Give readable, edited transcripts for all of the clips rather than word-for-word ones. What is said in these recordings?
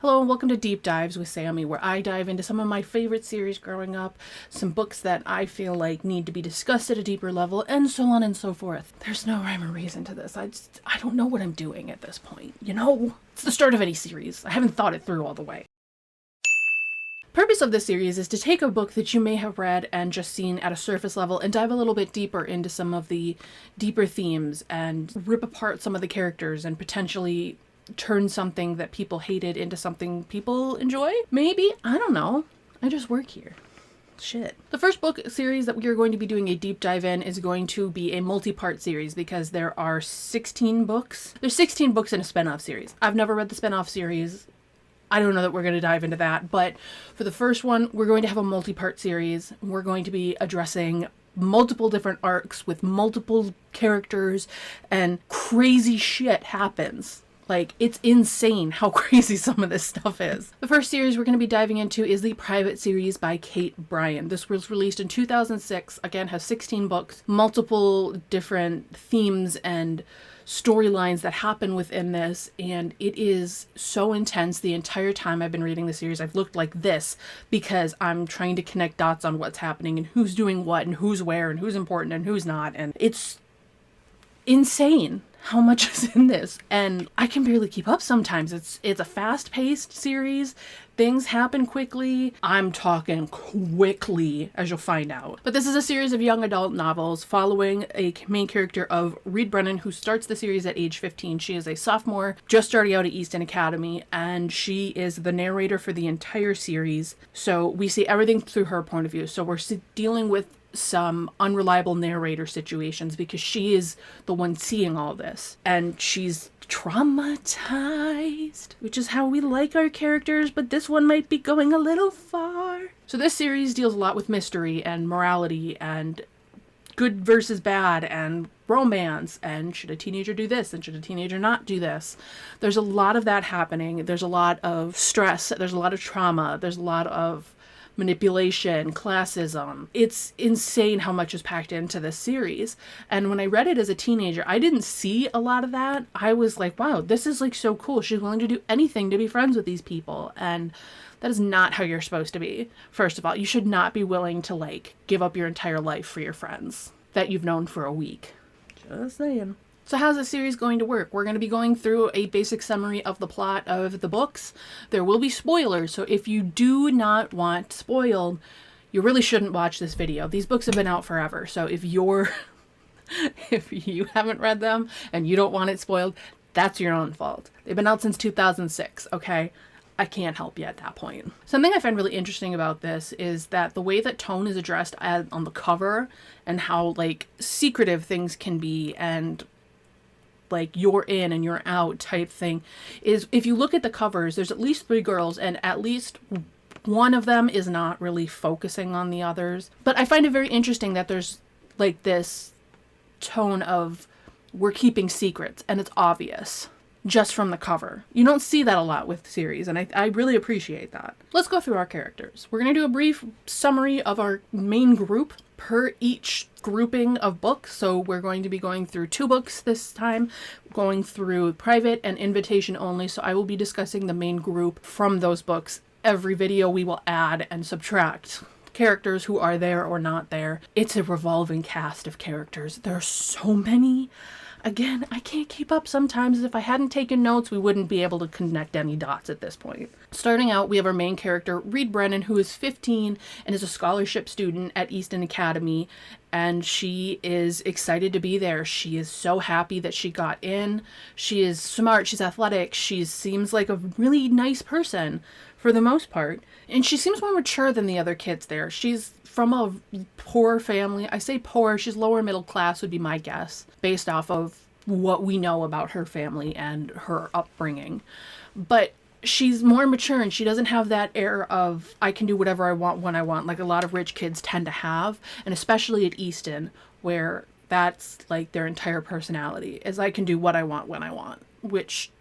Hello and welcome to Deep Dives with Sammy, where I dive into some of my favorite series growing up, some books that I feel like need to be discussed at a deeper level, and so on and so forth. There's no rhyme or reason to this. I don't know what I'm doing at this point. You know, it's the start of any series. I haven't thought it through all the way. Purpose of this series is to take a book that you may have read and just seen at a surface level and dive a little bit deeper into some of the deeper themes and rip apart some of the characters and potentially turn something that people hated into something people enjoy? Maybe? I don't know. I just work here. Shit. The first book series that we are going to be doing a deep dive in is going to be a multi-part series because there are 16 books. There's 16 books in a spin-off series. I've never read the spin-off series. I don't know that we're going to dive into that, but for the first one, we're going to have a multi-part series. We're going to be addressing multiple different arcs with multiple characters, and crazy shit happens. Like, it's insane how crazy some of this stuff is. The first series we're going to be diving into is the Private series by Kate Brian. This was released in 2006, again has 16 books, multiple different themes and storylines that happen within this, and it is so intense. The entire time I've been reading the series, I've looked like this because I'm trying to connect dots on what's happening and who's doing what and who's where and who's important and who's not, and it's insane how much is in this, and I can barely keep up sometimes. It's a fast-paced series. Things happen quickly. I'm talking quickly, as you'll find out. But this is a series of young adult novels following a main character of Reed Brennan, who starts the series at age 15. She is a sophomore, just starting out at Easton Academy, and she is the narrator for the entire series. So we see everything through her point of view. So we're dealing with some unreliable narrator situations because she is the one seeing all this, and she's traumatized, which is how we like our characters, but this one might be going a little far. So this series deals a lot with mystery and morality and good versus bad and romance and should a teenager do this and should a teenager not do this. There's a lot of that happening. There's a lot of stress, there's a lot of trauma, there's a lot of manipulation, classism. It's insane how much is packed into this series. And when I read it as a teenager, I didn't see a lot of that. I was like, wow, this is like so cool. She's willing to do anything to be friends with these people. And that is not how you're supposed to be. First of all, you should not be willing to like give up your entire life for your friends that you've known for a week. Just saying. So how's this series going to work? We're going to be going through a basic summary of the plot of the books. There will be spoilers, so if you do not want spoiled, you really shouldn't watch this video. These books have been out forever, so if you haven't read them and you don't want it spoiled, that's your own fault. They've been out since 2006, okay? I can't help you at that point. Something I find really interesting about this is that the way that tone is addressed on the cover and how like secretive things can be and like you're in and you're out type thing is, if you look at the covers, there's at least 3 girls and at least one of them is not really focusing on the others. But I find it very interesting that there's like this tone of we're keeping secrets and it's obvious just from the cover. You don't see that a lot with series, and I really appreciate that. Let's go through our characters. We're going to do a brief summary of our main group per each grouping of books. So we're going to be going through 2 books this time, going through Private and Invitation Only. So I will be discussing the main group from those books. Every video we will add and subtract characters who are there or not there. It's a revolving cast of characters. There are so many. Again, I can't keep up sometimes. If I hadn't taken notes, we wouldn't be able to connect any dots at this point. Starting out, we have our main character, Reed Brennan, who is 15 and is a scholarship student at Easton Academy, and she is excited to be there. She is so happy that she got in. She is smart, she's athletic, she seems like a really nice person for the most part, and she seems more mature than the other kids there. She's from a poor family. I say poor, she's lower middle class would be my guess, based off of what we know about her family and her upbringing. But she's more mature and she doesn't have that air of I can do whatever I want when I want, like a lot of rich kids tend to have, and especially at Easton, where that's like their entire personality, is I can do what I want when I want, which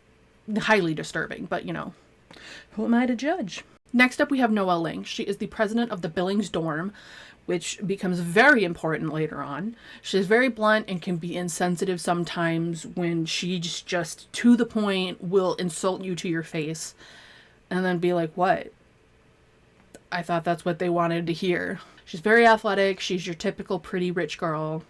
highly disturbing, but you know, who am I to judge? Next up, we have Noelle Ling. She is the president of the Billings dorm, which becomes very important later on. She's very blunt and can be insensitive sometimes when she's just to the point, will insult you to your face. and then be like, what? I thought that's what they wanted to hear. She's very athletic. She's your typical pretty rich girl,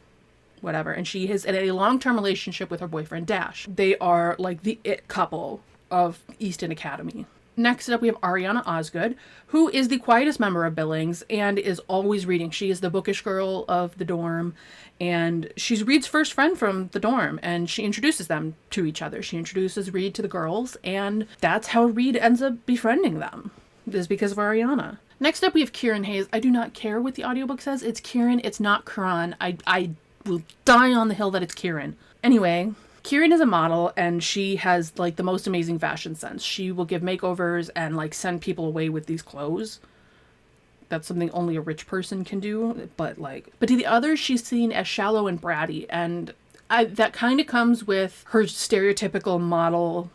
whatever. And she is in a long-term relationship with her boyfriend, Dash. They are like the it couple of Easton Academy. Next up, we have Ariana Osgood, who is the quietest member of Billings and is always reading. She is the bookish girl of the dorm, and she's Reed's first friend from the dorm, and she introduces them to each other. She introduces Reed to the girls, and that's how Reed ends up befriending them, is because of Ariana. Next up, we have Kieran Hayes. I do not care what the audiobook says. It's Kieran. It's not Kieran. I will die on the hill that it's Kieran. Anyway, Kieran is a model, and she has like the most amazing fashion sense. She will give makeovers and like send people away with these clothes. That's something only a rich person can do. But to the others, she's seen as shallow and bratty, and that kind of comes with her stereotypical model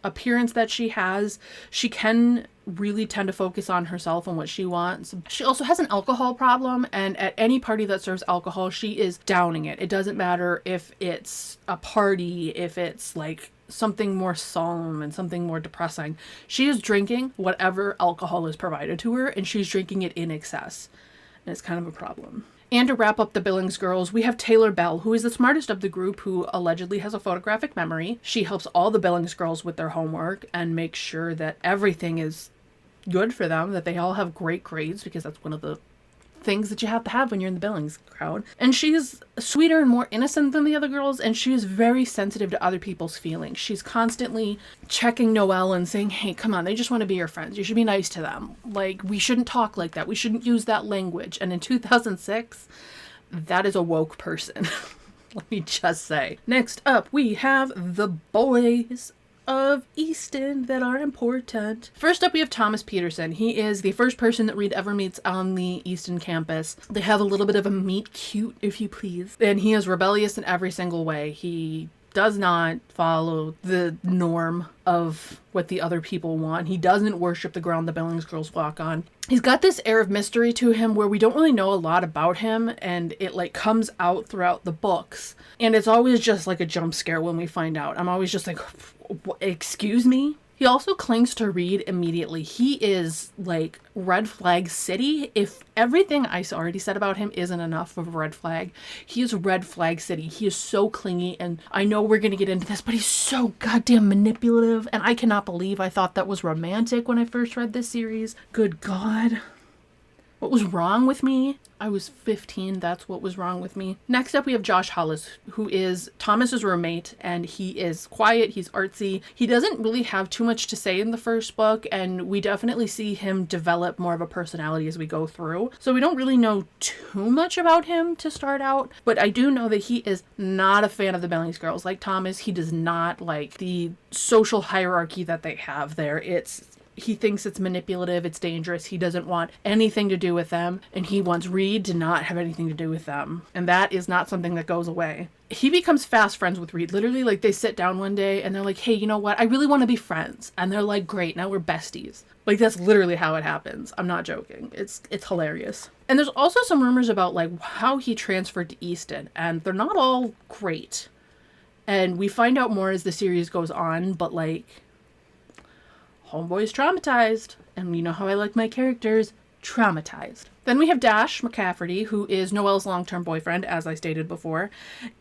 appearance that she has. She can really tend to focus on herself and what she wants. She also has an alcohol problem, and at any party that serves alcohol, she is downing it. It doesn't matter if it's a party, if it's like something more solemn and something more depressing. She is drinking whatever alcohol is provided to her, and she's drinking it in excess. And it's kind of a problem. And to wrap up the Billings girls, we have Taylor Bell, who is the smartest of the group, who allegedly has a photographic memory. She helps all the Billings girls with their homework and makes sure that everything is good for them, that they all have great grades, because that's one of the things that you have to have when you're in the Billings crowd. And she's sweeter and more innocent than the other girls, and she is very sensitive to other people's feelings. She's constantly checking Noelle and saying, hey, come on, they just want to be your friends. You should be nice to them. Like, we shouldn't talk like that. We shouldn't use that language. And in 2006, that is a woke person. Let me just say. Next up, we have the boys of Easton that are important. First up, we have Thomas Peterson. He is the first person that Reed ever meets on the Easton campus. They have a little bit of a meet cute, if you please. And he is rebellious in every single way. He does not follow the norm of what the other people want. He doesn't worship the ground the Billings girls walk on. He's got this air of mystery to him where we don't really know a lot about him, and it like comes out throughout the books. And it's always just like a jump scare when we find out. I'm always just like, excuse me? He also clings to Reed immediately. He is like red flag city. If everything I already said about him isn't enough of a red flag, he is red flag city. He is so clingy, and I know we're going to get into this, but he's so goddamn manipulative, and I cannot believe I thought that was romantic when I first read this series. Good God. What was wrong with me? I was 15. That's what was wrong with me. Next up, we have Josh Hollis, who is Thomas's roommate, and he is quiet. He's artsy. He doesn't really have too much to say in the first book, and we definitely see him develop more of a personality as we go through. So we don't really know too much about him to start out, but I do know that he is not a fan of the Billings girls. Like Thomas, he does not like the social hierarchy that they have there. He thinks it's manipulative, it's dangerous, he doesn't want anything to do with them, and he wants Reed to not have anything to do with them. And that is not something that goes away. He becomes fast friends with Reed. Literally, like, they sit down one day and they're like, hey, you know what? I really want to be friends. And they're like, great, now we're besties. Like, that's literally how it happens. I'm not joking. It's hilarious. And there's also some rumors about, like, how he transferred to Easton, and they're not all great. And we find out more as the series goes on, but, like, homeboy's traumatized, and you know how I like my characters traumatized. Then we have Dash McCafferty, who is Noelle's long-term boyfriend, as I stated before,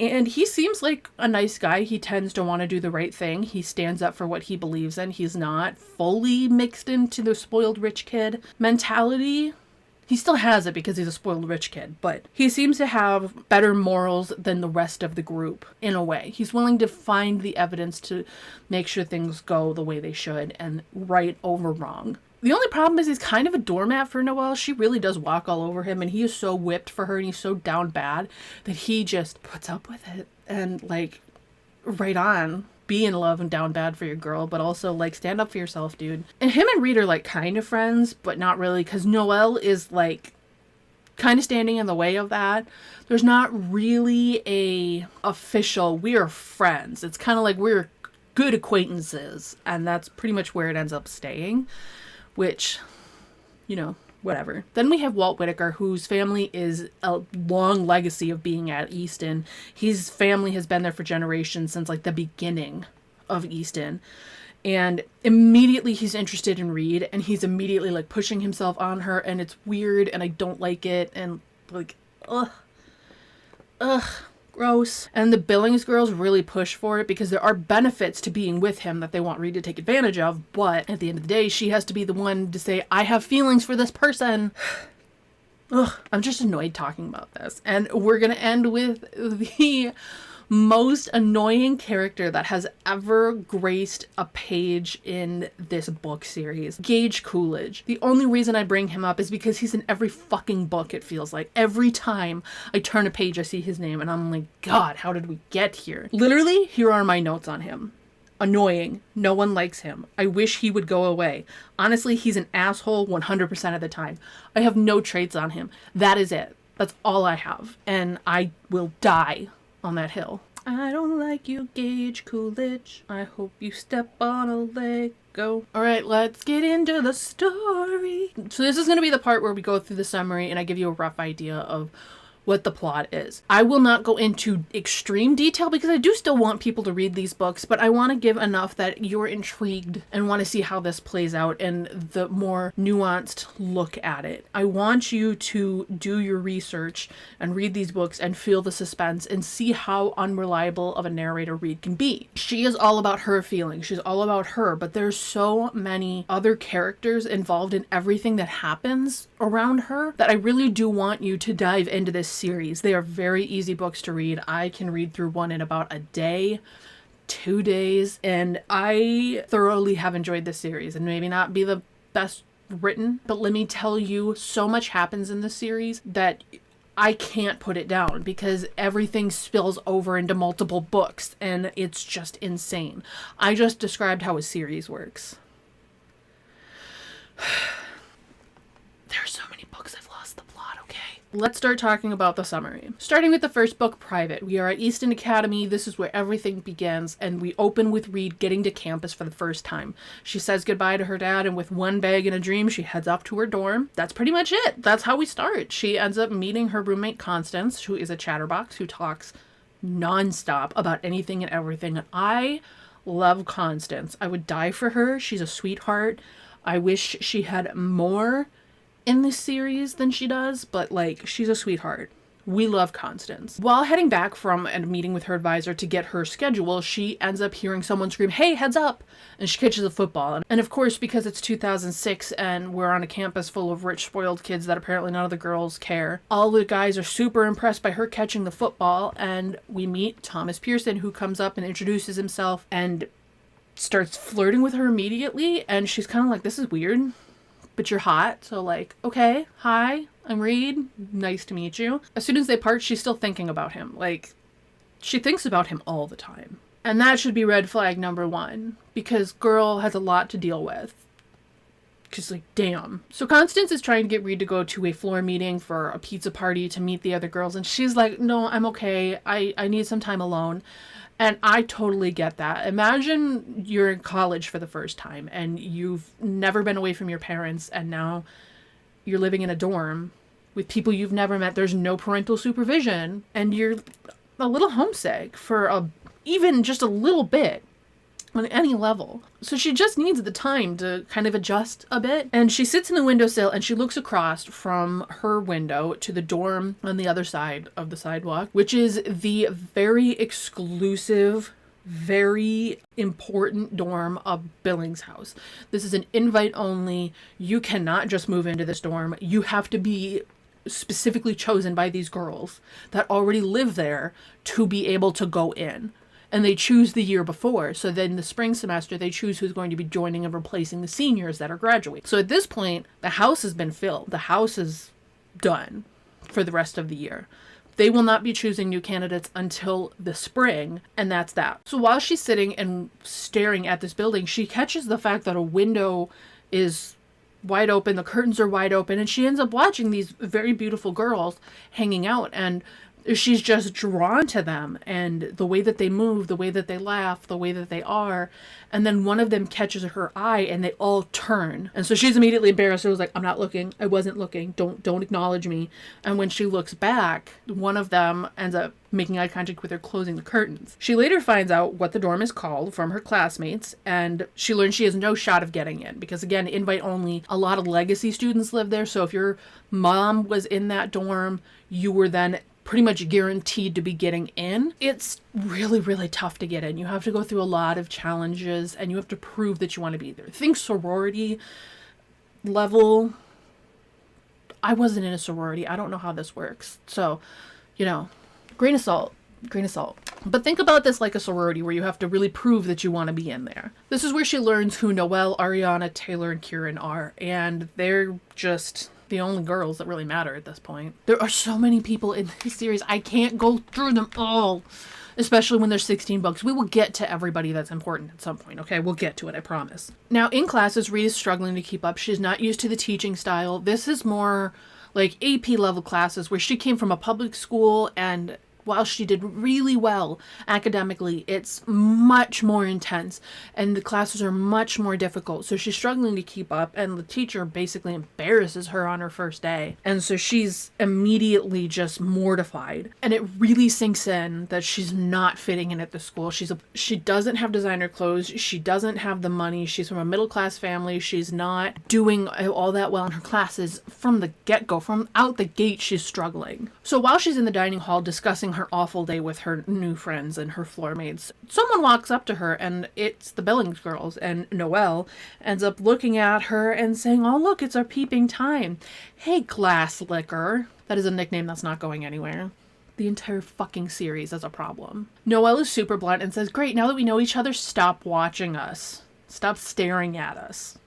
and he seems like a nice guy. He tends to want to do the right thing. He stands up for what he believes in. He's not fully mixed into the spoiled rich kid mentality. He still has it because he's a spoiled rich kid, but he seems to have better morals than the rest of the group, in a way. He's willing to find the evidence to make sure things go the way they should and right over wrong. The only problem is he's kind of a doormat for Noelle. She really does walk all over him, and he is so whipped for her, and he's so down bad that he just puts up with it. And, like, right on. Be in love and down bad for your girl, but also, like, stand up for yourself, dude. And him and Reed are, like, kind of friends, but not really, because Noelle is, like, kind of standing in the way of that. There's not really a official, we're friends. It's kind of like we're good acquaintances, and that's pretty much where it ends up staying, which, you know, whatever. Then we have Walt Whitaker, whose family is a long legacy of being at Easton. His family has been there for generations, since like the beginning of Easton. And immediately he's interested in Reed, and he's immediately like pushing himself on her, and it's weird, and I don't like it, and like, ugh, gross. And the Billings girls really push for it because there are benefits to being with him that they want Reed to take advantage of, but at the end of the day, she has to be the one to say, I have feelings for this person. Ugh, I'm just annoyed talking about this. And we're gonna end with the most annoying character that has ever graced a page in this book series, Gage Coolidge. The only reason I bring him up is because he's in every fucking book, it feels like. Every time I turn a page, I see his name, and I'm like, God, how did we get here? Literally, here are my notes on him. Annoying. No one likes him. I wish he would go away. Honestly, he's an asshole 100% of the time. I have no traits on him. That is it. That's all I have. And I will die on that hill. I don't like you, Gage Coolidge. I hope you step on a Lego. Alright, let's get into the story. So this is going to be the part where we go through the summary and I give you a rough idea of what the plot is. I will not go into extreme detail because I do still want people to read these books, but I want to give enough that you're intrigued and want to see how this plays out and the more nuanced look at it. I want you to do your research and read these books and feel the suspense and see how unreliable of a narrator Reed can be. She is all about her feelings. She's all about her, but there's so many other characters involved in everything that happens around her that I really do want you to dive into this series. They are very easy books to read. I can read through one in about a day, 2 days, and I thoroughly have enjoyed this series. And maybe not be the best written, but let me tell you, so much happens in this series that I can't put it down because everything spills over into multiple books and it's just insane. I just described how a series works. There are so many books I've lost the plot, okay? Let's start talking about the summary. Starting with the first book, Private. We are at Easton Academy. This is where everything begins, and we open with Reed getting to campus for the first time. She says goodbye to her dad, and with one bag and a dream, she heads off to her dorm. That's pretty much it. That's how we start. She ends up meeting her roommate, Constance, who is a chatterbox who talks nonstop about anything and everything. And I love Constance. I would die for her. She's a sweetheart. I wish she had more in this series than she does, but like, she's a sweetheart. We love Constance. While heading back from a meeting with her advisor to get her schedule, she ends up hearing someone scream, "Hey, heads up!" And she catches a football. And of course, because it's 2006 and we're on a campus full of rich, spoiled kids that apparently none of the girls care, all the guys are super impressed by her catching the football, and we meet Thomas Pearson, who comes up and introduces himself and starts flirting with her immediately, and she's kind of like, this is weird, but you're hot, so like, okay, hi, I'm Reed, nice to meet you. As soon as they part, she's still thinking about him. Like, she thinks about him all the time. And that should be red flag number 1, because girl has a lot to deal with. Just like, damn. So Constance is trying to get Reed to go to a floor meeting for a pizza party to meet the other girls, and she's like, no, I'm okay, I need some time alone. And I totally get that. Imagine you're in college for the first time and you've never been away from your parents, and now you're living in a dorm with people you've never met. There's no parental supervision, and you're a little homesick for even just a little bit on any level. So she just needs the time to kind of adjust a bit. And she sits in the windowsill and she looks across from her window to the dorm on the other side of the sidewalk, which is the very exclusive, very important dorm of Billings House. This is an invite only. You cannot just move into this dorm. You have to be specifically chosen by these girls that already live there to be able to go in. And they choose the year before. So then the spring semester, they choose who's going to be joining and replacing the seniors that are graduating. So at this point, the house has been filled. The house is done for the rest of the year. They will not be choosing new candidates until the spring, and that's that. So while she's sitting and staring at this building, she catches the fact that a window is wide open, the curtains are wide open, and she ends up watching these very beautiful girls hanging out, and She's just drawn to them and the way that they move, the way that they laugh, the way that they are. And then one of them catches her eye and they all turn. And so she's immediately embarrassed. She was like, I'm not looking. I wasn't looking. Don't acknowledge me. And when she looks back, one of them ends up making eye contact with her, closing the curtains. She later finds out what the dorm is called from her classmates, and she learns she has no shot of getting in because, again, invite only. A lot of legacy students live there, so if your mom was in that dorm, you were then pretty much guaranteed to be getting in. It's really, really tough to get in. You have to go through a lot of challenges, and you have to prove that you want to be there. Think sorority level. I wasn't in a sorority. I don't know how this works. So, grain of salt. But think about this like a sorority where you have to really prove that you want to be in there. This is where she learns who Noelle, Ariana, Taylor, and Kieran are. And they're just the only girls that really matter at this point. There are so many people in this series. I can't go through them all. Especially when there's 16 books. We will get to everybody that's important at some point, okay? We'll get to it, I promise. Now, in classes, Reed is struggling to keep up. She's not used to the teaching style. This is more like AP level classes where she came from a public school, and while she did really well academically, it's much more intense and the classes are much more difficult. So she's struggling to keep up, and the teacher basically embarrasses her on her first day. And so she's immediately just mortified. And it really sinks in that she's not fitting in at the school. She doesn't have designer clothes. She doesn't have the money. She's from a middle class family. She's not doing all that well in her classes from the get-go. From out the gate, she's struggling. So while she's in the dining hall discussing her awful day with her new friends and her floor mates, someone walks up to her, and it's the Billings girls, and Noelle ends up looking at her and saying, oh look, it's our peeping time. Hey, glass liquor. That is a nickname that's not going anywhere. The entire fucking series is a problem. Noelle is super blunt and says, great, now that we know each other, stop watching us. Stop staring at us.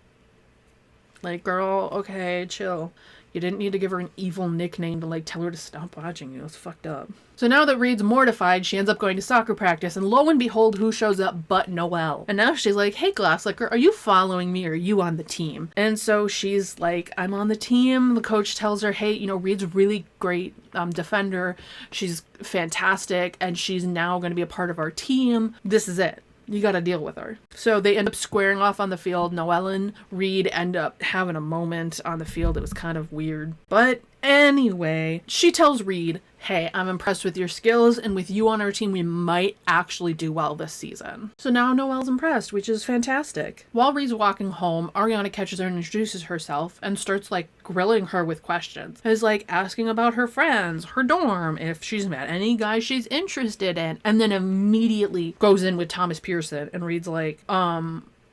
Like, girl, okay, chill. You didn't need to give her an evil nickname to tell her to stop watching you. It's fucked up. So now that Reed's mortified, she ends up going to soccer practice, and lo and behold, who shows up but Noelle? And now she's like, hey, Glasslicker, are you following me or are you on the team? And so she's like, I'm on the team. The coach tells her, hey, Reed's a really great defender. She's fantastic, and she's now going to be a part of our team. This is it. You gotta deal with her. So they end up squaring off on the field. Noelle and Reed end up having a moment on the field. It was kind of weird. But anyway, she tells Reed, hey, I'm impressed with your skills, and with you on our team, we might actually do well this season. So now Noelle's impressed, which is fantastic. While Reed's walking home, Ariana catches her and introduces herself and starts grilling her with questions. Is asking about her friends, her dorm, if she's met any guys she's interested in, and then immediately goes in with Thomas Pearson, and Reed's like,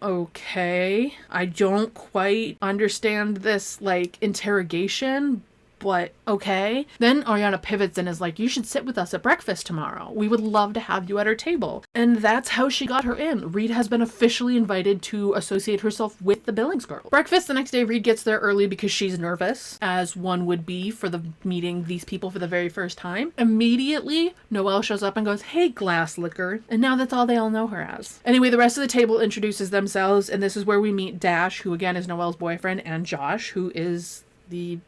okay, I don't quite understand this interrogation, but okay. Then Ariana pivots and is like, you should sit with us at breakfast tomorrow. We would love to have you at our table. And that's how she got her in. Reed has been officially invited to associate herself with the Billings girl. Breakfast the next day, Reed gets there early because she's nervous, as one would be for the meeting these people for the very first time. Immediately, Noelle shows up and goes, hey, glass liquor. And now that's all they all know her as. Anyway, the rest of the table introduces themselves, and this is where we meet Dash, who again is Noelle's boyfriend, and Josh, who is the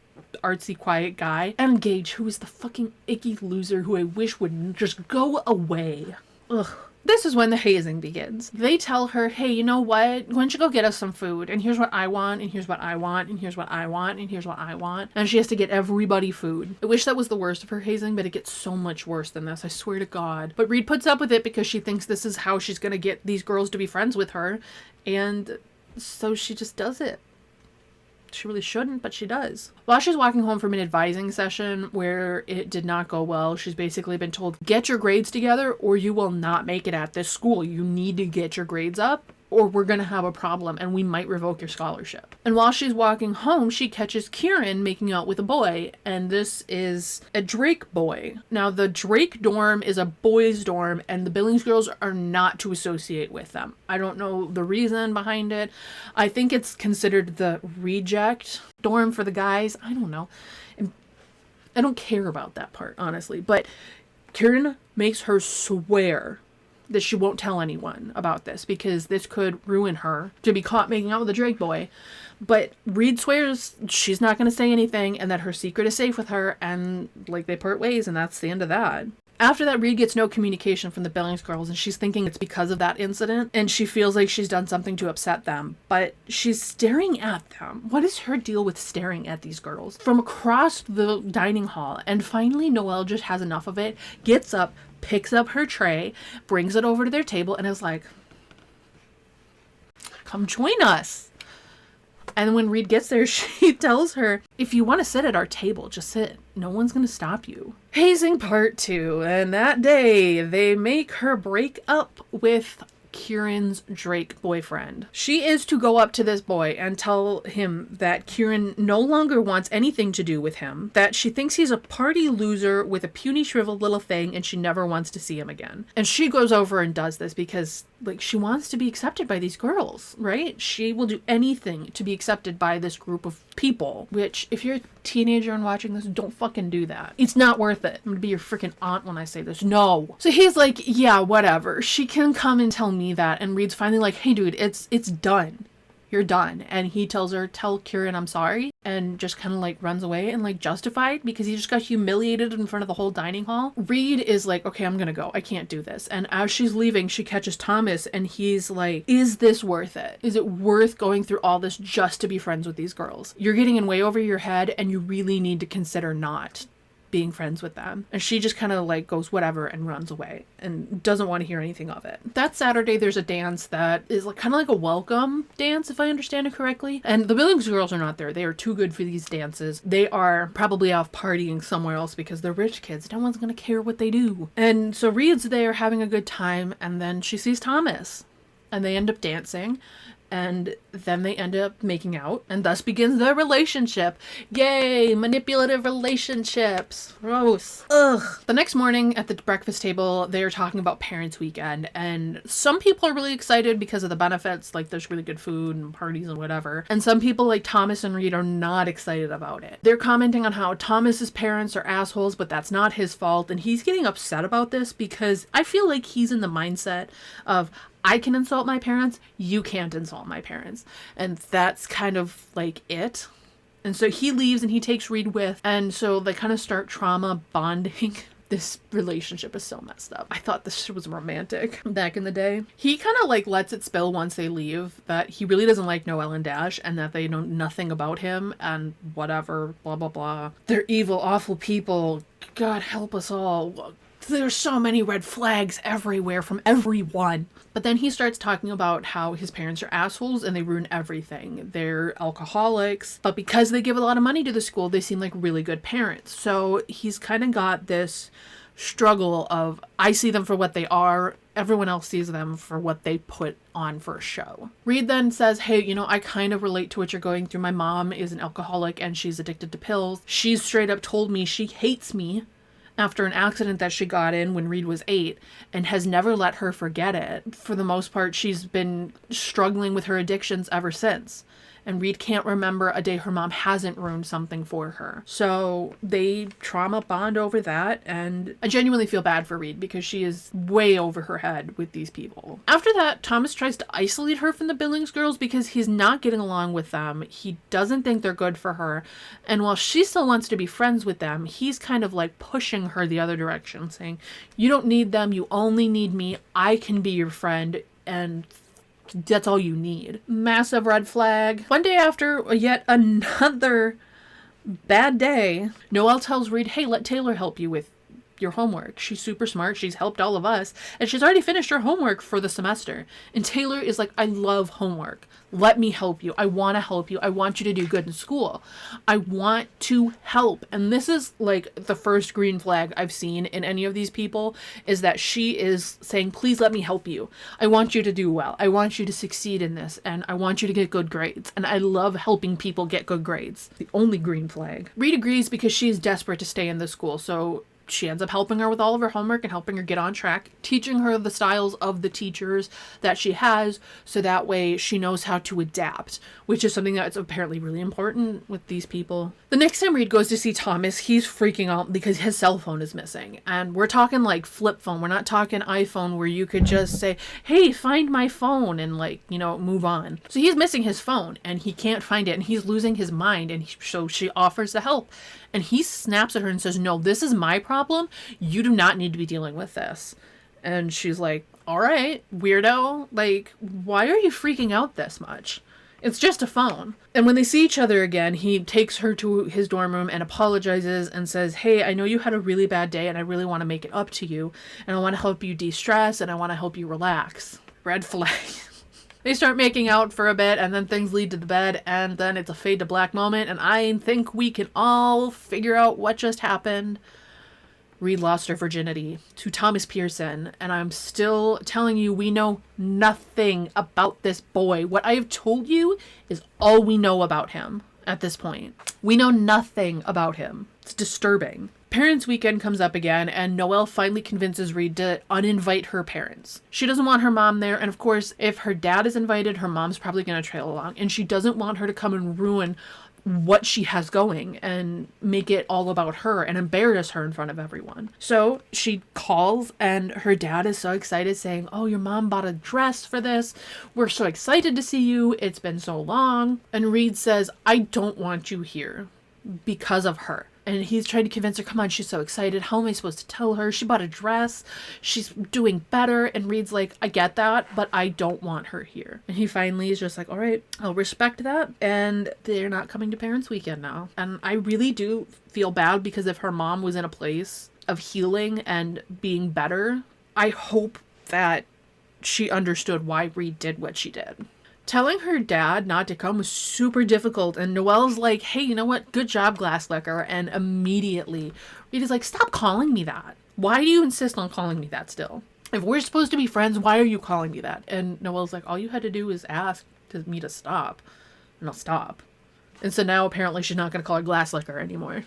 artsy quiet guy, and Gage, who is the fucking icky loser who I wish would just go away. Ugh. This is when the hazing begins. They tell her, hey, you know what? Why don't you go get us some food? And here's what I want, and here's what I want, and here's what I want, and here's what I want. And she has to get everybody food. I wish that was the worst of her hazing, but it gets so much worse than this, I swear to God. But Reed puts up with it because she thinks this is how she's gonna get these girls to be friends with her, and so she just does it. She really shouldn't, but she does. While she's walking home from an advising session where it did not go well, she's basically been told, get your grades together or you will not make it at this school. You need to get your grades up or we're going to have a problem and we might revoke your scholarship. And while she's walking home, she catches Kieran making out with a boy, and this is a Drake boy. Now, the Drake dorm is a boys' dorm, and the Billings girls are not to associate with them. I don't know the reason behind it. I think it's considered the reject dorm for the guys. I don't know. And I don't care about that part, honestly. But Kieran makes her swear that she won't tell anyone about this because this could ruin her to be caught making out with a Drake boy. But Reed swears she's not going to say anything and that her secret is safe with her, and like they part ways, and that's the end of that. After that, Reed gets no communication from the Billings girls, and she's thinking it's because of that incident, and she feels like she's done something to upset them, but she's staring at them. What is her deal with staring at these girls from across the dining hall? And finally, Noelle just has enough of it, gets up, picks up her tray, brings it over to their table, and is like, come join us. And when Reed gets there, she tells her, if you want to sit at our table, just sit. No one's going to stop you. Hazing part 2. And that day, they make her break up with Kieran's Drake boyfriend. She is to go up to this boy and tell him that Kieran no longer wants anything to do with him, that she thinks he's a party loser with a puny, shriveled little thing, and she never wants to see him again. And she goes over and does this because, like, she wants to be accepted by these girls, right? She will do anything to be accepted by this group of people, which, if you're a teenager and watching this, don't fucking do that. It's not worth it. I'm gonna be your freaking aunt when I say this. No. So he's like, yeah, whatever. She can come and tell me that. And Reed's finally like, hey dude, it's done. You're done. And he tells her, tell Kieran I'm sorry, and just kind of like runs away and like justified because he just got humiliated in front of the whole dining hall. Reed is like, okay, I'm gonna go. I can't do this. And as she's leaving, she catches Thomas and he's like, is this worth it? Is it worth going through all this just to be friends with these girls? You're getting in way over your head and you really need to consider not being friends with them. And she just kind of like goes whatever and runs away and doesn't want to hear anything of it. That Saturday there's a dance that is like kind of like a welcome dance, if I understand it correctly, and the Billings girls are not there. They are too good for these dances. They are probably off partying somewhere else because they're rich kids. No one's gonna care what they do. And so Reed's there having a good time, and then she sees Thomas and they end up dancing. And then they end up making out, and thus begins their relationship. Yay, manipulative relationships. Gross. Ugh. The next morning at the breakfast table, they're talking about Parents' Weekend, and some people are really excited because of the benefits, like there's really good food and parties and whatever. And some people, like Thomas and Reed, are not excited about it. They're commenting on how Thomas's parents are assholes, but that's not his fault, and he's getting upset about this because I feel like he's in the mindset of, I can insult my parents, you can't insult my parents. And that's kind of like it. And so he leaves and he takes Reed with, and so they kind of start trauma bonding. This relationship is so messed up. I thought this shit was romantic back in the day. He kind of like lets it spill once they leave that he really doesn't like Noelle and Dash and that they know nothing about him and whatever, blah, blah, blah. They're evil, awful people. God help us all. There's so many red flags everywhere from everyone. But then he starts talking about how his parents are assholes and they ruin everything. They're alcoholics, but because they give a lot of money to the school, they seem like really good parents. So he's kind of got this struggle of, I see them for what they are, everyone else sees them for what they put on for a show. Reed then says, hey, you know, I kind of relate to what you're going through. My mom is an alcoholic and she's addicted to pills. She's straight up told me she hates me after an accident that she got in when Reed was 8 and has never let her forget it. For the most part, she's been struggling with her addictions ever since. And Reed can't remember a day her mom hasn't ruined something for her. So they trauma bond over that, and I genuinely feel bad for Reed because she is way over her head with these people. After that, Thomas tries to isolate her from the Billings girls because he's not getting along with them. He doesn't think they're good for her. And while she still wants to be friends with them, he's kind of like pushing her the other direction, saying, you don't need them, you only need me, I can be your friend, and that's all you need. Massive red flag. One day after yet another bad day, Noelle tells Reed, hey, let Taylor help you with your homework. She's super smart. She's helped all of us. And she's already finished her homework for the semester. And Taylor is like, I love homework. Let me help you. I want to help you. I want you to do good in school. I want to help. And this is like the first green flag I've seen in any of these people, is that she is saying, please let me help you. I want you to do well. I want you to succeed in this. And I want you to get good grades. And I love helping people get good grades. The only green flag. Reed agrees because she's desperate to stay in the school. So she ends up helping her with all of her homework and helping her get on track, teaching her the styles of the teachers that she has, so that way she knows how to adapt, which is something that's apparently really important with these people. The next time Reid goes to see Thomas, he's freaking out because his cell phone is missing. And we're talking like flip phone. We're not talking iPhone where you could just say, hey, find my phone, and like, you know, move on. So he's missing his phone and he can't find it, and he's losing his mind. And so she offers to help. And he snaps at her and says, no, this is my problem. You do not need to be dealing with this. And she's like, all right, weirdo. Like, why are you freaking out this much? It's just a phone. And when they see each other again, he takes her to his dorm room and apologizes and says, hey, I know you had a really bad day and I really want to make it up to you. And I want to help you de-stress and I want to help you relax. Red flag. They start making out for a bit, and then things lead to the bed, and then it's a fade to black moment, and I think we can all figure out what just happened. Reid lost her virginity to Thomas Pearson, and I'm still telling you, we know nothing about this boy. What I have told you is all we know about him at this point. We know nothing about him. It's disturbing. Parents' weekend comes up again, and Noelle finally convinces Reid to uninvite her parents. She doesn't want her mom there, and of course, if her dad is invited, her mom's probably going to trail along, and she doesn't want her to come and ruin what she has going and make it all about her and embarrass her in front of everyone. So she calls, and her dad is so excited, saying, oh, your mom bought a dress for this. We're so excited to see you. It's been so long. And Reid says, I don't want you here because of her. And he's trying to convince her, come on, she's so excited. How am I supposed to tell her? She bought a dress. She's doing better. And Reid's like, I get that, but I don't want her here. And he finally is just like, all right, I'll respect that. And they're not coming to Parents' Weekend now. And I really do feel bad, because if her mom was in a place of healing and being better, I hope that she understood why Reid did what she did. Telling her dad not to come was super difficult, and Noelle's like, hey, you know what? Good job, Glasslicker. And immediately, Reid is like, stop calling me that. Why do you insist on calling me that still? If we're supposed to be friends, why are you calling me that? And Noelle's like, all you had to do is ask me to stop, and I'll stop. And so now apparently she's not going to call her Glasslicker anymore.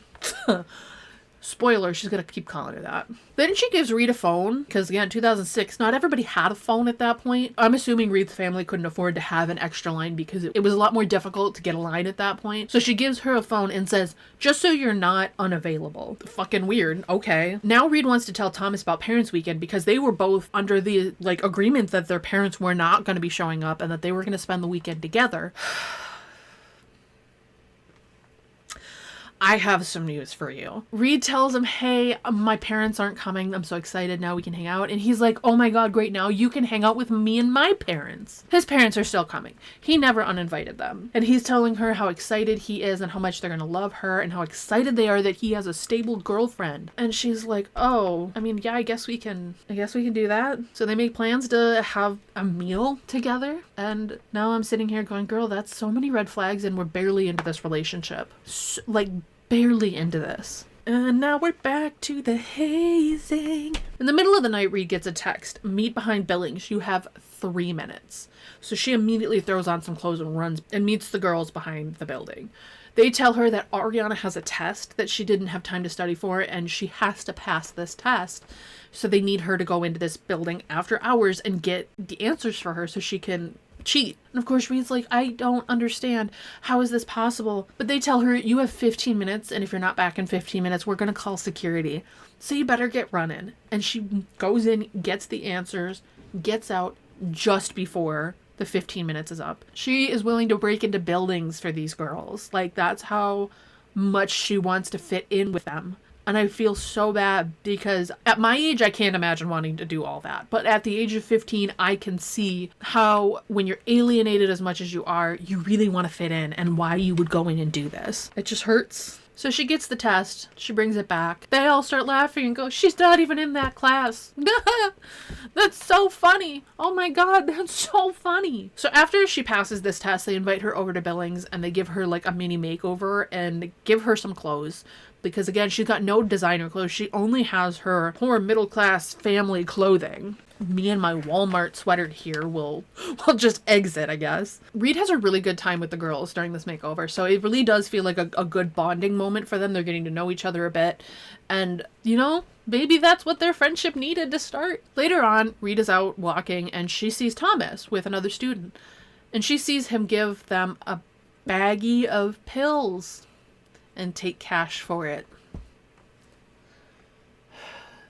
Spoiler, she's going to keep calling her that. Then she gives Reid a phone, because again, 2006, not everybody had a phone at that point. I'm assuming Reid's family couldn't afford to have an extra line, because it was a lot more difficult to get a line at that point. So she gives her a phone and says, just so you're not unavailable. Fucking weird. Okay. Now Reid wants to tell Thomas about Parents' Weekend, because they were both under the agreement that their parents were not going to be showing up and that they were going to spend the weekend together. I have some news for you. Reid tells him, hey, my parents aren't coming. I'm so excited. Now we can hang out. And he's like, oh my God, great. Now you can hang out with me and my parents. His parents are still coming. He never uninvited them. And he's telling her how excited he is and how much they're going to love her and how excited they are that he has a stable girlfriend. And she's like, oh, I mean, yeah, I guess we can do that. So they make plans to have a meal together. And now I'm sitting here going, girl, that's so many red flags, and we're barely into this relationship. Barely into this. And now we're back to the hazing. In the middle of the night, Reid gets a text. Meet behind Billings. You have 3 minutes. So she immediately throws on some clothes and runs and meets the girls behind the building. They tell her that Ariana has a test that she didn't have time to study for, and she has to pass this test. So they need her to go into this building after hours and get the answers for her so she can cheat. And of course Reid's like, I don't understand. How is this possible? But they tell her, you have 15 minutes, and if you're not back in 15 minutes, we're going to call security. So you better get running. And she goes in, gets the answers, gets out just before the 15 minutes is up. She is willing to break into buildings for these girls. That's how much she wants to fit in with them. And I feel so bad, because at my age, I can't imagine wanting to do all that. But at the age of 15, I can see how when you're alienated as much as you are, you really want to fit in, and why you would go in and do this. It just hurts. So she gets the test. She brings it back. They all start laughing and go, she's not even in that class. That's so funny. Oh my God, that's so funny. So after she passes this test, they invite her over to Billings, and they give her a mini makeover and give her some clothes. because again, she's got no designer clothes. She only has her poor middle class family clothing. Me and my Walmart sweater here will just exit, I guess. Reed has a really good time with the girls during this makeover, so it really does feel like a good bonding moment for them. They're getting to know each other a bit, and you know, maybe that's what their friendship needed to start. Later on, Reed is out walking and she sees Thomas with another student, and she sees him give them a baggie of pills and take cash for it.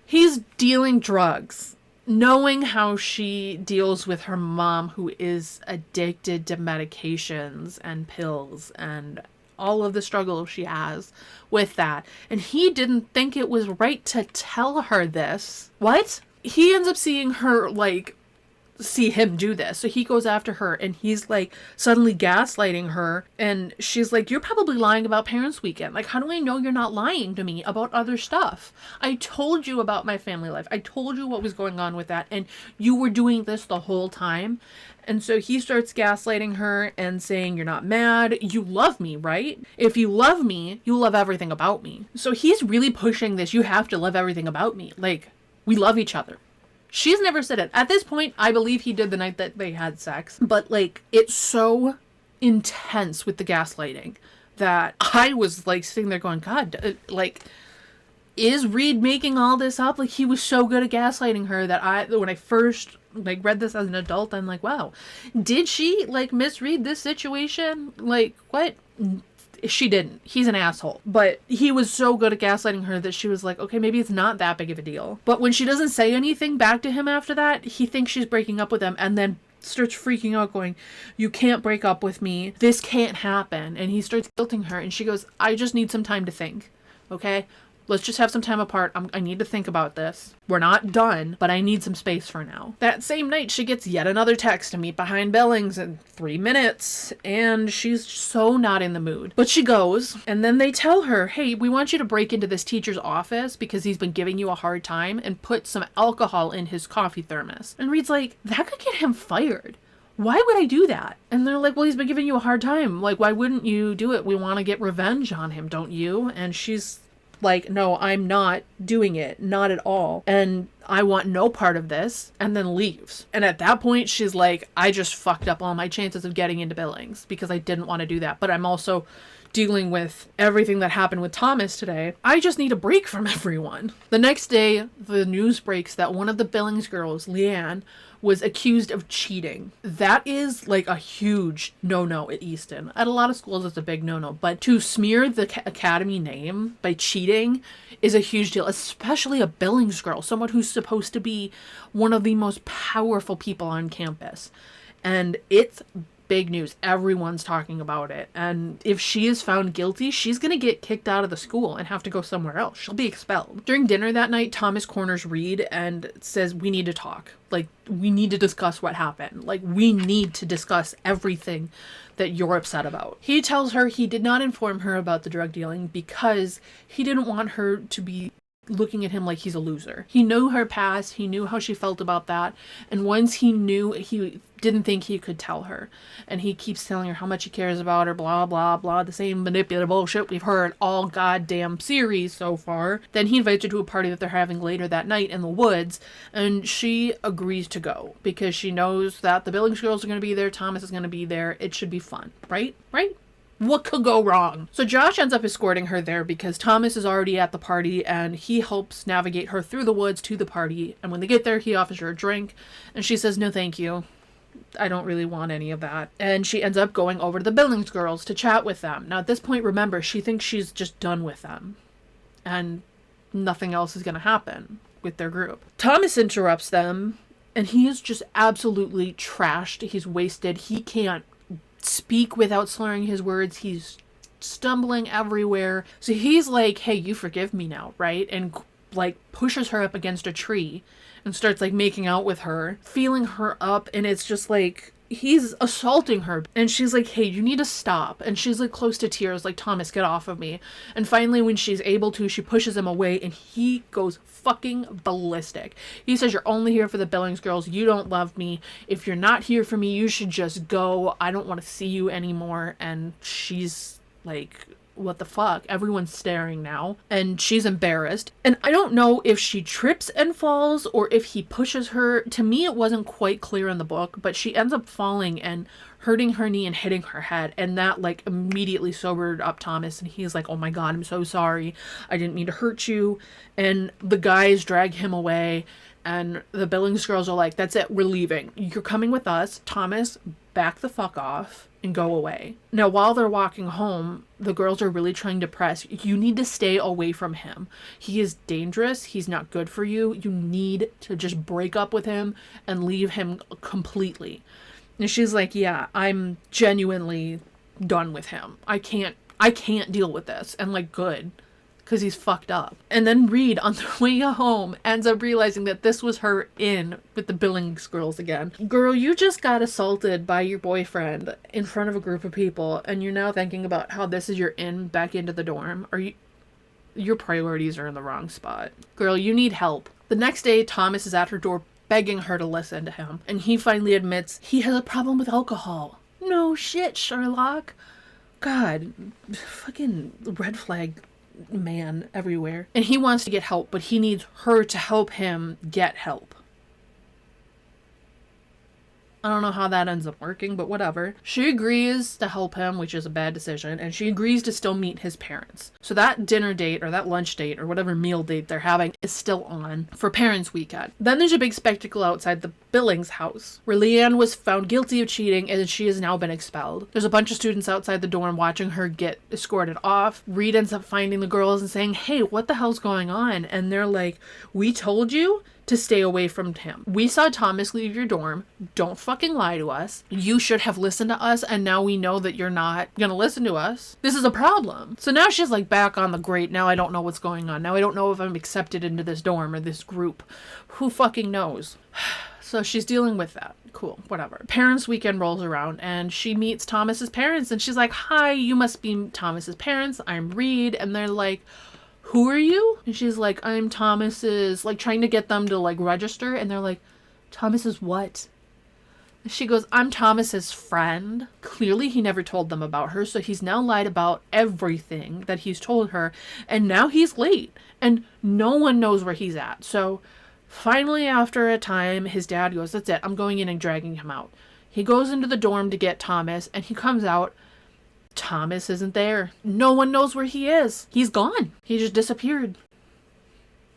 He's dealing drugs. Knowing how she deals with her mom, who is addicted to medications and pills and all of the struggle she has with that. And he didn't think it was right to tell her this. What? He ends up seeing her, like, see him do this. So he goes after her and he's like suddenly gaslighting her, and she's like, you're probably lying about parents weekend. Like, how do I know you're not lying to me about other stuff? I told you about my family life. I told you what was going on with that, and you were doing this the whole time. And so he starts gaslighting her and saying, you're not mad. You love me, right? If you love me, you love everything about me. So he's really pushing this. You have to love everything about me. Like, we love each other. She's never said it. At this point, I believe he did the night that they had sex. But, like, it's so intense with the gaslighting that I was, like, sitting there going, God, like, is Reed making all this up? Like, he was so good at gaslighting her that when I first, like, read this as an adult, I'm like, wow. Did she, like, misread this situation? Like, what? She didn't. He's an asshole. But he was so good at gaslighting her that she was like, okay, maybe it's not that big of a deal. But when she doesn't say anything back to him after that, he thinks she's breaking up with him and then starts freaking out going, you can't break up with me. This can't happen. And he starts guilting her and she goes, I just need some time to think. Okay? Let's just have some time apart. I need to think about this. We're not done, but I need some space for now. That same night, she gets yet another text to meet behind Billings in 3 minutes, and she's so not in the mood. But she goes, and then they tell her, hey, we want you to break into this teacher's office because he's been giving you a hard time, and put some alcohol in his coffee thermos. And Reed's like, that could get him fired. Why would I do that? And they're like, well, he's been giving you a hard time. Like, why wouldn't you do it? We want to get revenge on him, don't you? And she's like, no, I'm not doing it. Not at all. And I want no part of this. And then leaves. And at that point, she's like, I just fucked up all my chances of getting into Billings because I didn't want to do that. But I'm also dealing with everything that happened with Thomas today. I just need a break from everyone. The next day, the news breaks that one of the Billings girls, Leanne, was accused of cheating. That is like a huge no-no at Easton. At a lot of schools, it's a big no-no. But to smear the academy name by cheating is a huge deal, especially a Billings girl, someone who's supposed to be one of the most powerful people on campus. And it's big news. Everyone's talking about it. And if she is found guilty, she's going to get kicked out of the school and have to go somewhere else. She'll be expelled. During dinner that night, Thomas corners Reed and says, we need to talk. Like, we need to discuss what happened. Like, we need to discuss everything that you're upset about. He tells her he did not inform her about the drug dealing because he didn't want her to be looking at him like he's a loser. He knew her past. He knew how she felt about that. And once he knew, he didn't think he could tell her. And he keeps telling her how much he cares about her, blah, blah, blah, the same manipulative bullshit we've heard all goddamn series so far. Then he invites her to a party that they're having later that night in the woods, and she agrees to go because she knows that the Billings girls are going to be there, Thomas is going to be there, it should be fun, right? Right? What could go wrong? So Josh ends up escorting her there because Thomas is already at the party and he helps navigate her through the woods to the party. And when they get there, he offers her a drink and she says, no, thank you. I don't really want any of that. And she ends up going over to the Billings girls to chat with them. Now at this point, remember, she thinks she's just done with them and nothing else is going to happen with their group. Thomas interrupts them and he is just absolutely trashed. He's wasted. He can't speak without slurring his words. He's stumbling everywhere. So he's like, hey, you forgive me now, right? And like pushes her up against a tree and starts like making out with her, feeling her up. And it's just like, he's assaulting her. And she's like, hey, you need to stop. And she's like close to tears, like, Thomas, get off of me. And finally, when she's able to, she pushes him away and he goes fucking ballistic. He says, you're only here for the Billings girls. You don't love me. If you're not here for me, you should just go. I don't want to see you anymore. And she's Like, what the fuck? Everyone's staring now, and she's embarrassed. And I don't know if she trips and falls or if he pushes her. To me, it wasn't quite clear in the book, but she ends up falling and hurting her knee and hitting her head, and that like immediately sobered up Thomas, and he's like, oh my god, I'm so sorry, I didn't mean to hurt you. And the guys drag him away, and the Billings girls are like, that's it, we're leaving, you're coming with us. Thomas, back the fuck off and go away. Now, while they're walking home, the girls are really trying to press, you need to stay away from him. He is dangerous. He's not good for you. You need to just break up with him and leave him completely. And she's like, yeah, I'm genuinely done with him. I can't deal with this. And like, good. Because he's fucked up. And then Reed, on the way home, ends up realizing that this was her in with the Billings girls again. Girl, you just got assaulted by your boyfriend in front of a group of people, and you're now thinking about how this is your in back into the dorm. Your priorities are in the wrong spot. Girl, you need help. The next day, Thomas is at her door begging her to listen to him, and he finally admits he has a problem with alcohol. No shit, Sherlock. God, fucking red flag man everywhere. And he wants to get help, but he needs her to help him get help. I don't know how that ends up working, but whatever. She agrees to help him, which is a bad decision, and she agrees to still meet his parents. So that dinner date, or that lunch date, or whatever meal date they're having is still on for Parents' Weekend. Then there's a big spectacle outside the Billings house, where Leanne was found guilty of cheating, and she has now been expelled. There's a bunch of students outside the dorm watching her get escorted off. Reed ends up finding the girls and saying, hey, what the hell's going on? And they're like, we told you to stay away from him. We saw Thomas leave your dorm. Don't fucking lie to us. You should have listened to us, and now we know that you're not gonna listen to us. This is a problem. So now she's like back on the grate. Now I don't know what's going on. Now I don't know if I'm accepted into this dorm or this group. Who fucking knows? So she's dealing with that. Cool, whatever. Parents' Weekend rolls around, and she meets Thomas's parents, and she's like, hi, you must be Thomas's parents. I'm Reed. And they're like, who are you? And she's like, I'm Thomas's, like trying to get them to like register. And they're like, Thomas's what? And she goes, I'm Thomas's friend. Clearly he never told them about her. So he's now lied about everything that he's told her. And now he's late and no one knows where he's at. So finally, after a time, his dad goes, that's it, I'm going in and dragging him out. He goes into the dorm to get Thomas, and he comes out. Thomas isn't there. No one knows where he is. He's gone. He just disappeared.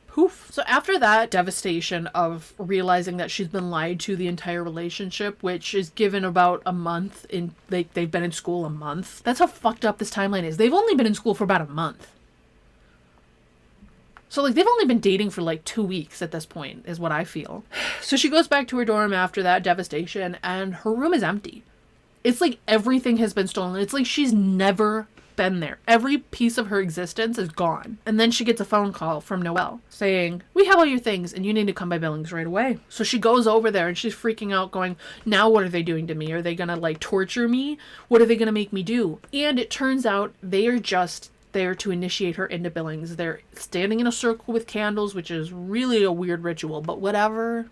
Poof. So after that devastation of realizing that she's been lied to the entire relationship, which is given about a month in, like, they've been in school a month. That's how fucked up this timeline is. They've only been in school for about a month. So, like, they've only been dating for, like, 2 weeks at this point, is what I feel. So she goes back to her dorm after that devastation, and her room is empty. It's like everything has been stolen. It's like she's never been there. Every piece of her existence is gone. And then she gets a phone call from Noelle saying, we have all your things, and you need to come by Billings right away. So she goes over there, and she's freaking out, going, now what are they doing to me? Are they gonna, like, torture me? What are they gonna make me do? And it turns out they are just there to initiate her into Billings. They're standing in a circle with candles, which is really a weird ritual, but whatever.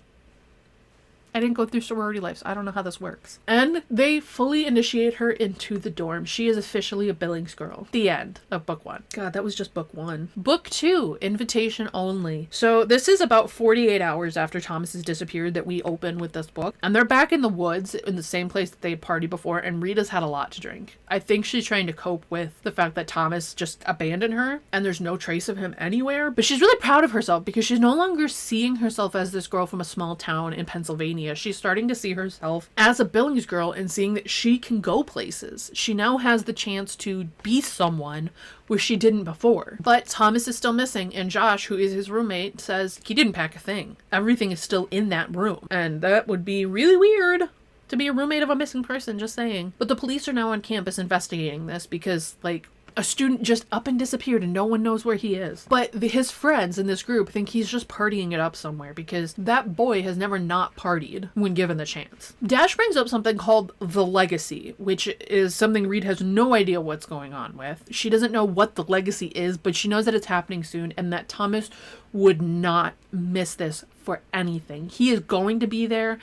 I didn't go through sorority life, so I don't know how this works. And they fully initiate her into the dorm. She is officially a Billings girl. The end of book 1. God, that was just book 1. Book 2, invitation only. So this is about 48 hours after Thomas has disappeared that we open with this book. And they're back in the woods in the same place that they had partied before, and Rita's had a lot to drink. I think she's trying to cope with the fact that Thomas just abandoned her and there's no trace of him anywhere. But she's really proud of herself because she's no longer seeing herself as this girl from a small town in Pennsylvania. She's starting to see herself as a Billings girl and seeing that she can go places. She now has the chance to be someone where she didn't before. But Thomas is still missing, and Josh, who is his roommate, says he didn't pack a thing. Everything is still in that room. And that would be really weird to be a roommate of a missing person, just saying. But the police are now on campus investigating this because, like, a student just up and disappeared and no one knows where he is. But his friends in this group think he's just partying it up somewhere because that boy has never not partied when given the chance. Dash brings up something called the legacy, which is something Reed has no idea what's going on with. She doesn't know what the legacy is, but she knows that it's happening soon and that Thomas would not miss this for anything. He is going to be there.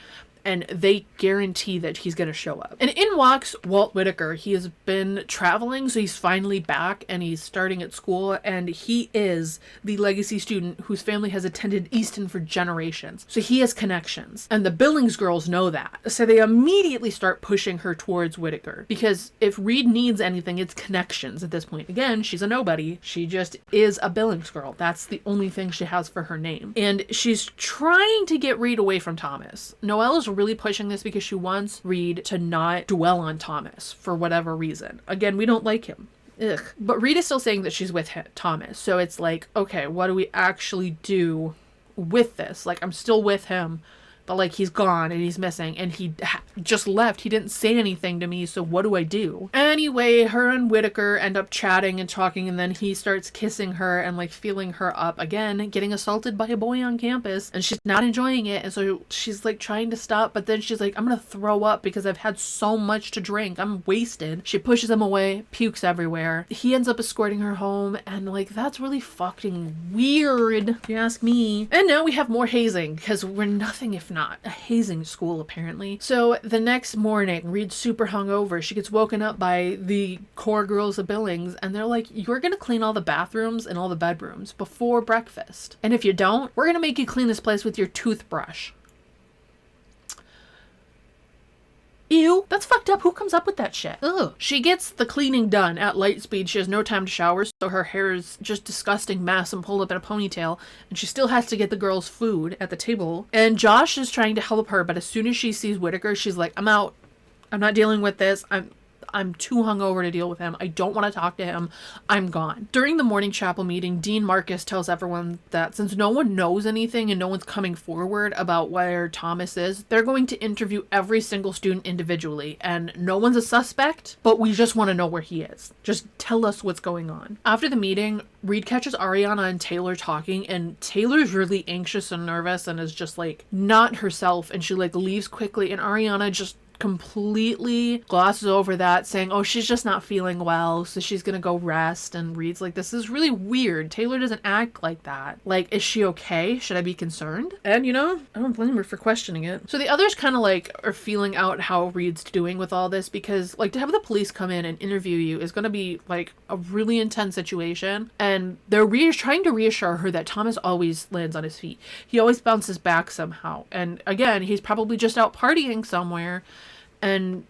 and they guarantee that he's going to show up. And in walks Walt Whitaker. He has been traveling, so he's finally back and he's starting at school, and he is the legacy student whose family has attended Easton for generations. So he has connections, and the Billings girls know that. So they immediately start pushing her towards Whitaker, because if Reed needs anything, it's connections at this point. Again, she's a nobody. She just is a Billings girl. That's the only thing she has for her name. And she's trying to get Reed away from Thomas. Noelle is really pushing this because she wants Reed to not dwell on Thomas for whatever reason. Again, we don't like him. Ugh. But Reed is still saying that she's with Thomas. So it's like, okay, what do we actually do with this? Like, I'm still with him, but like he's gone and he's missing and he just left. He didn't say anything to me, so what do I do? Anyway, her and Whitaker end up chatting and talking, and then he starts kissing her and like feeling her up again, getting assaulted by a boy on campus, and she's not enjoying it. And so she's like trying to stop, but then she's like, I'm gonna throw up because I've had so much to drink. I'm wasted. She pushes him away, pukes everywhere. He ends up escorting her home, and like that's really fucking weird, if you ask me. And now we have more hazing, because we're nothing if not a hazing school, apparently. So the next morning, Reed's super hungover. She gets woken up by the core girls of Billings, and they're like, you're gonna clean all the bathrooms and all the bedrooms before breakfast. And if you don't, we're gonna make you clean this place with your toothbrush. Ew, that's fucked up. Who comes up with that shit? Ugh. She gets the cleaning done at light speed. She has no time to shower, so her hair is just disgusting mess and pulled up in a ponytail, and she still has to get the girls food at the table. And Josh is trying to help her, but as soon as she sees Whitaker, she's like, I'm out. I'm not dealing with this. I'm too hungover to deal with him. I don't want to talk to him. I'm gone. During the morning chapel meeting, Dean Marcus tells everyone that since no one knows anything and no one's coming forward about where Thomas is, they're going to interview every single student individually, and no one's a suspect, but we just want to know where he is. Just tell us what's going on. After the meeting, Reed catches Ariana and Taylor talking, and Taylor's really anxious and nervous and is just like not herself, and she like leaves quickly, and Ariana just completely glosses over that, saying, oh, she's just not feeling well, so she's gonna go rest. And Reed's like, this is really weird. Taylor doesn't act like that. Like, is she okay? Should I be concerned? And you know, I don't blame her for questioning it. So the others kind of like are feeling out how Reed's doing with all this, because like to have the police come in and interview you is gonna be like a really intense situation, and they're trying to reassure her that Thomas always lands on his feet. He always bounces back somehow, and again, he's probably just out partying somewhere, and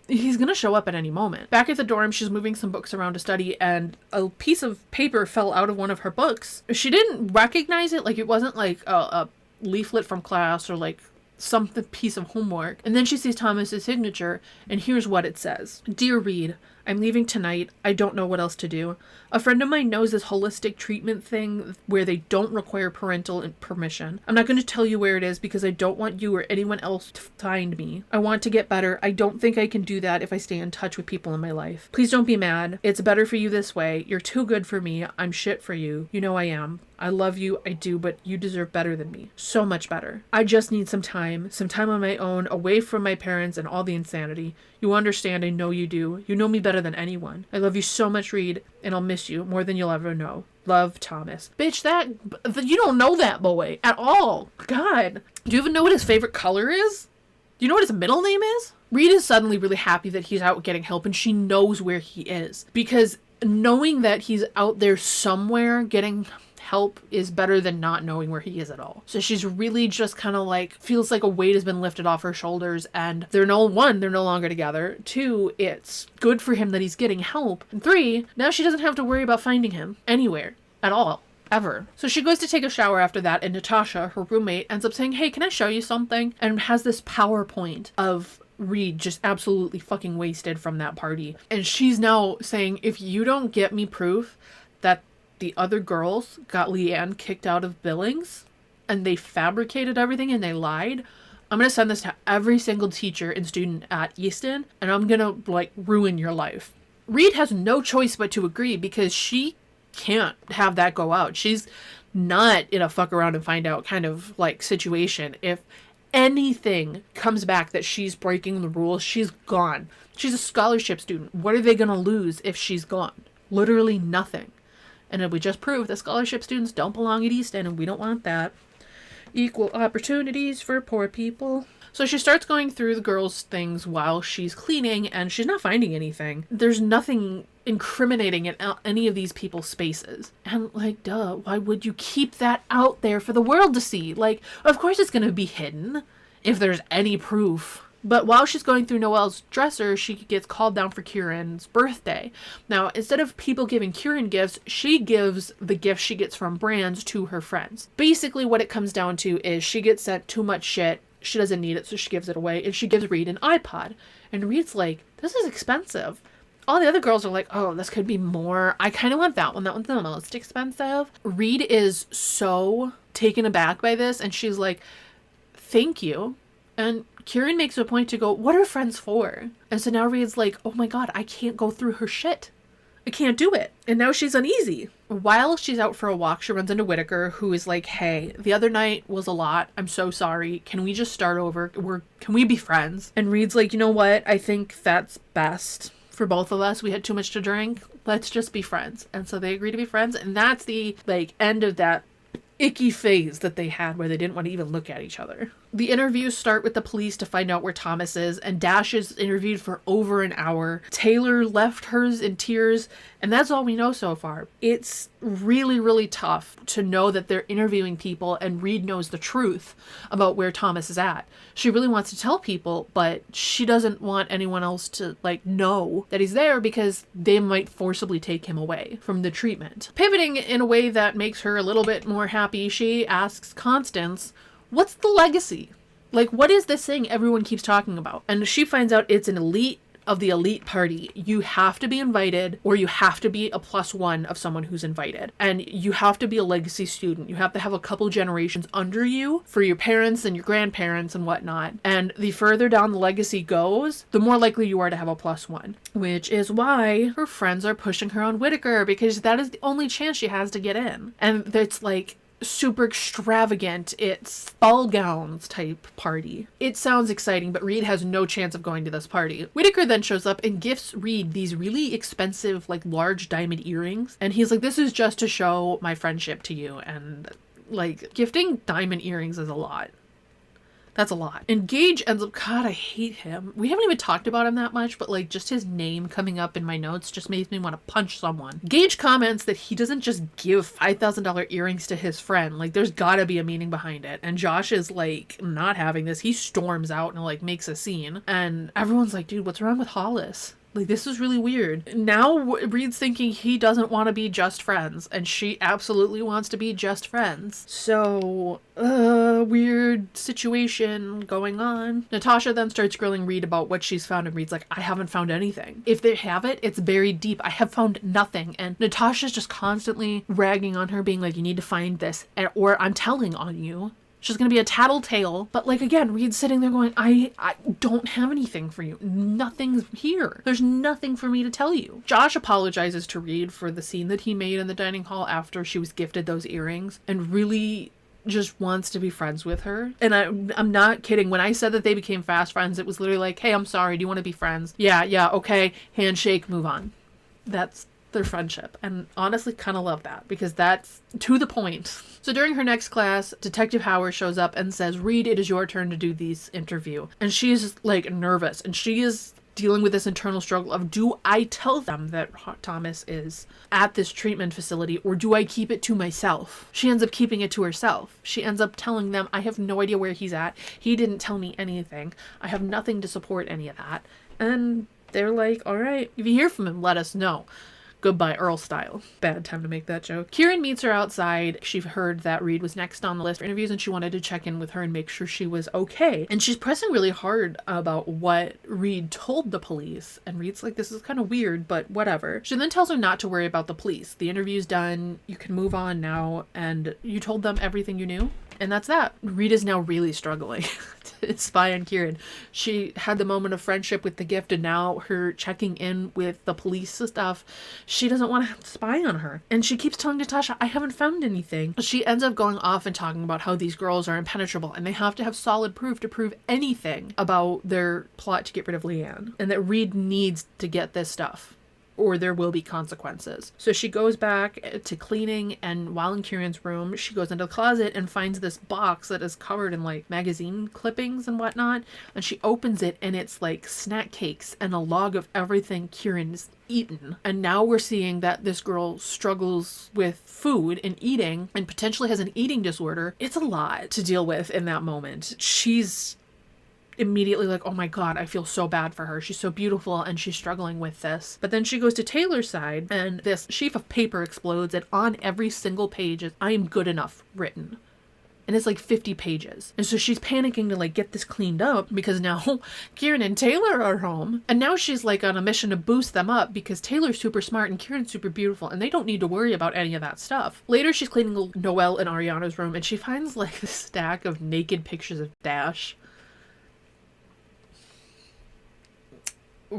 he's gonna show up at any moment. Back at the dorm, she's moving some books around to study, and a piece of paper fell out of one of her books. She didn't recognize it, like it wasn't like a leaflet from class or like some piece of homework. And then she sees Thomas's signature, and here's what it says. Dear Reed, I'm leaving tonight. I don't know what else to do. A friend of mine knows this holistic treatment thing where they don't require parental permission. I'm not going to tell you where it is because I don't want you or anyone else to find me. I want to get better. I don't think I can do that if I stay in touch with people in my life. Please don't be mad. It's better for you this way. You're too good for me. I'm shit for you. You know I am. I love you, I do, but you deserve better than me. So much better. I just need some time on my own, away from my parents and all the insanity. You understand, I know you do. You know me better than anyone. I love you so much, Reed, and I'll miss you more than you'll ever know. Love, Thomas. Bitch, you don't know that boy at all. God. Do you even know what his favorite color is? Do you know what his middle name is? Reed is suddenly really happy that he's out getting help, and she knows where he is. Because knowing that he's out there somewhere getting help is better than not knowing where he is at all. So she's really just kind of like, feels like a weight has been lifted off her shoulders, and they're no longer together. 2, it's good for him that he's getting help. And 3, now she doesn't have to worry about finding him anywhere at all. Ever. So she goes to take a shower after that, and Natasha, her roommate, ends up saying, hey, can I show you something? And has this PowerPoint of Reed just absolutely fucking wasted from that party. And she's now saying, if you don't get me proof that the other girls got Leanne kicked out of Billings and they fabricated everything and they lied, I'm going to send this to every single teacher and student at Easton, and I'm going to like ruin your life. Reed has no choice but to agree, because she can't have that go out. She's not in a fuck around and find out kind of like situation. If anything comes back that she's breaking the rules, she's gone. She's a scholarship student. What are they going to lose if she's gone? Literally nothing. And we just proved that scholarship students don't belong at Easton, and we don't want that. Equal opportunities for poor people. So she starts going through the girls' things while she's cleaning, and she's not finding anything. There's nothing incriminating in any of these people's spaces. And like, duh, why would you keep that out there for the world to see? Like, of course it's gonna be hidden if there's any proof. But while she's going through Noelle's dresser, she gets called down for Kieran's birthday. Now, instead of people giving Kieran gifts, she gives the gifts she gets from brands to her friends. Basically, what it comes down to is she gets sent too much shit. She doesn't need it, so she gives it away. And she gives Reed an iPod. And Reed's like, this is expensive. All the other girls are like, oh, this could be more. I kind of want that one. That one's the most expensive. Reed is so taken aback by this. And she's like, thank you. And Kieran makes a point to go, what are friends for? And so now Reed's like, oh my God, I can't go through her shit. I can't do it. And now she's uneasy. While she's out for a walk, she runs into Whittaker, who is like, hey, the other night was a lot. I'm so sorry. Can we just start over? Can we be friends? And Reed's like, you know what? I think that's best for both of us. We had too much to drink. Let's just be friends. And so they agree to be friends. And that's the end of that icky phase that they had where they didn't want to even look at each other. The interviews start with the police to find out where Thomas is, and Dash is interviewed for over an hour. Taylor left hers in tears, and that's all we know so far. It's really, really tough to know that they're interviewing people and Reed knows the truth about where Thomas is at. She really wants to tell people, but she doesn't want anyone else to know that he's there because they might forcibly take him away from the treatment. Pivoting in a way that makes her a little bit more happy, she asks Constance, what's the legacy? What is this thing everyone keeps talking about? And she finds out it's an elite of the elite party. You have to be invited, or you have to be a +1 of someone who's invited. And you have to be a legacy student. You have to have a couple generations under you for your parents and your grandparents and whatnot. And the further down the legacy goes, the more likely you are to have a +1. Which is why her friends are pushing her on Whittaker, because that is the only chance she has to get in. And it's super extravagant. It's ball gowns type party. It sounds exciting, but Reed has no chance of going to this party. Whittaker then shows up and gifts Reed these really expensive, large diamond earrings. And he's like, this is just to show my friendship to you. And gifting diamond earrings is a lot. That's a lot. And Gage ends up, God, I hate him. We haven't even talked about him that much, but just his name coming up in my notes just makes me want to punch someone. Gage comments that he doesn't just give $5,000 earrings to his friend. There's gotta be a meaning behind it. And Josh is not having this. He storms out and makes a scene. And everyone's like, dude, what's wrong with Hollis? This is really weird. Now Reed's thinking he doesn't want to be just friends, and she absolutely wants to be just friends. So, weird situation going on. Natasha then starts grilling Reed about what she's found, and Reed's like, I haven't found anything. If they have it, it's buried deep. I have found nothing. And Natasha's just constantly ragging on her, being like, you need to find this, or I'm telling on you. She's going to be a tattletale. But again, Reed's sitting there going, I don't have anything for you. Nothing's here. There's nothing for me to tell you. Josh apologizes to Reed for the scene that he made in the dining hall after she was gifted those earrings and really just wants to be friends with her. And I'm not kidding. When I said that they became fast friends, it was literally hey, I'm sorry. Do you want to be friends? Yeah, okay. Handshake, move on. That's their friendship. And honestly kind of love that because that's to the point. So during her next class, Detective Howard shows up and says, Reed, it is your turn to do this interview. And she's nervous and she is dealing with this internal struggle of, do I tell them that Thomas is at this treatment facility or do I keep it to myself? She ends up keeping it to herself. She ends up telling them, I have no idea where he's at. He didn't tell me anything. I have nothing to support any of that. And they're like, all right, if you hear from him, let us know. Goodbye, Earl style. Bad time to make that joke. Kieran meets her outside. She heard that Reed was next on the list for interviews and she wanted to check in with her and make sure she was okay. And she's pressing really hard about what Reed told the police. And Reed's like, this is kind of weird, but whatever. She then tells her not to worry about the police. The interview's done. You can move on now. And you told them everything you knew. And that's that. Reed is now really struggling to spy on Kieran. She had the moment of friendship with the gift and now her checking in with the police stuff. She doesn't want to spy on her. And she keeps telling Natasha, I haven't found anything. She ends up going off and talking about how these girls are impenetrable and they have to have solid proof to prove anything about their plot to get rid of Leanne. And that Reed needs to get this stuff. or there will be consequences. So she goes back to cleaning, and while in Kieran's room, she goes into the closet and finds this box that is covered in like magazine clippings and whatnot, and she opens it and it's like snack cakes and a log of everything Kieran's eaten. And now we're seeing that this girl struggles with food and eating and potentially has an eating disorder. It's a lot to deal with in that moment. She's immediately like, oh my god, I feel so bad for her. She's so beautiful and she's struggling with this. But then she goes to Taylor's side and this sheaf of paper explodes, and on every single page is "I am good enough" written. And it's like 50 pages. And so she's panicking to like get this cleaned up because now Kieran and Taylor are home. And now she's like on a mission to boost them up because Taylor's super smart and Kieran's super beautiful and they don't need to worry about any of that stuff. Later, she's cleaning Noelle and Ariana's room and she finds like this stack of naked pictures of Dash.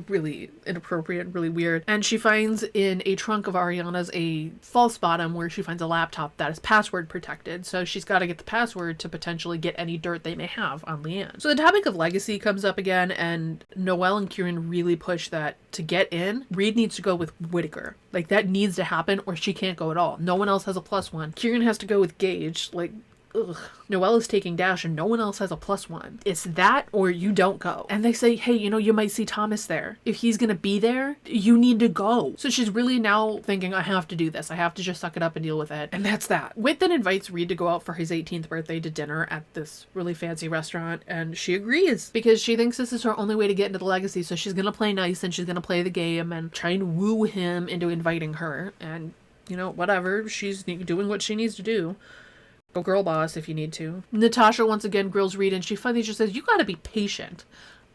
Really inappropriate, really weird. And she finds in a trunk of Ariana's a false bottom where she finds a laptop that is password protected. So she's got to get the password to potentially get any dirt they may have on Leanne. So the topic of legacy comes up again, and Noelle and Kieran really push that to get in, Reed needs to go with Whittaker. Like, that needs to happen or she can't go at all. No one else has a +1. Kieran has to go with Gage. Like, ugh. Noelle is taking Dash and no one else has a +1. It's that or you don't go. And they say, hey, you know, you might see Thomas there. If he's gonna be there, you need to go. So she's really now thinking, I have to do this. I have to just suck it up and deal with it. And that's that. Whit then invites Reed to go out for his 18th birthday to dinner at this really fancy restaurant, and she agrees because she thinks this is her only way to get into the legacy. So she's gonna play nice and she's gonna play the game and try and woo him into inviting her. And, you know, whatever. She's doing what she needs to do. Go girl boss if you need to. Natasha once again grills Reed and she finally just says, you gotta be patient.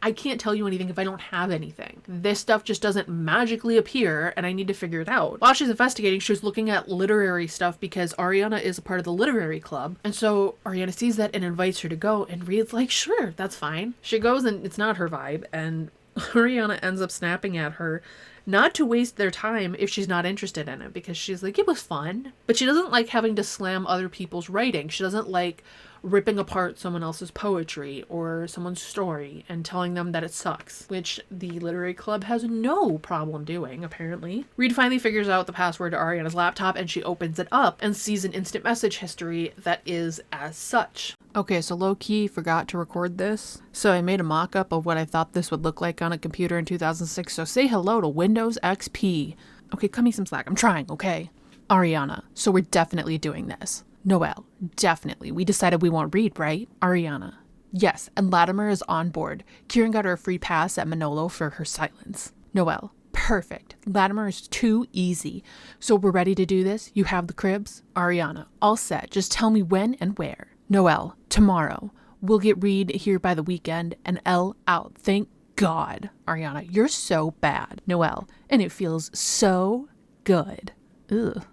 I can't tell you anything if I don't have anything. This stuff just doesn't magically appear and I need to figure it out. While she's investigating, she's looking at literary stuff because Ariana is a part of the literary club. And so Ariana sees that and invites her to go, and Reed's like, sure, that's fine. She goes and it's not her vibe, and Ariana ends up snapping at her not to waste their time if she's not interested in it, because she's like, it was fun. But she doesn't like having to slam other people's writing. She doesn't like ripping apart someone else's poetry or someone's story and telling them that it sucks, which the literary club has no problem doing, apparently. Reed finally figures out the password to Ariana's laptop and she opens it up and sees an instant message history that is as such. Okay, so low-key forgot to record this, so I made a mock-up of what I thought this would look like on a computer in 2006, so say hello to Windows XP. Okay, cut me some slack, I'm trying, okay? Ariana, so we're definitely doing this. Noelle, definitely. We decided we won't read, right? Ariana, yes, and Latimer is on board. Kieran got her a free pass at Manolo for her silence. Noelle, perfect. Latimer is too easy. So we're ready to do this? You have the cribs? Ariana, all set. Just tell me when and where. Noelle, tomorrow. We'll get Reed here by the weekend and Elle out. Thank God. Ariana, you're so bad. Noelle, and it feels so good. Ugh.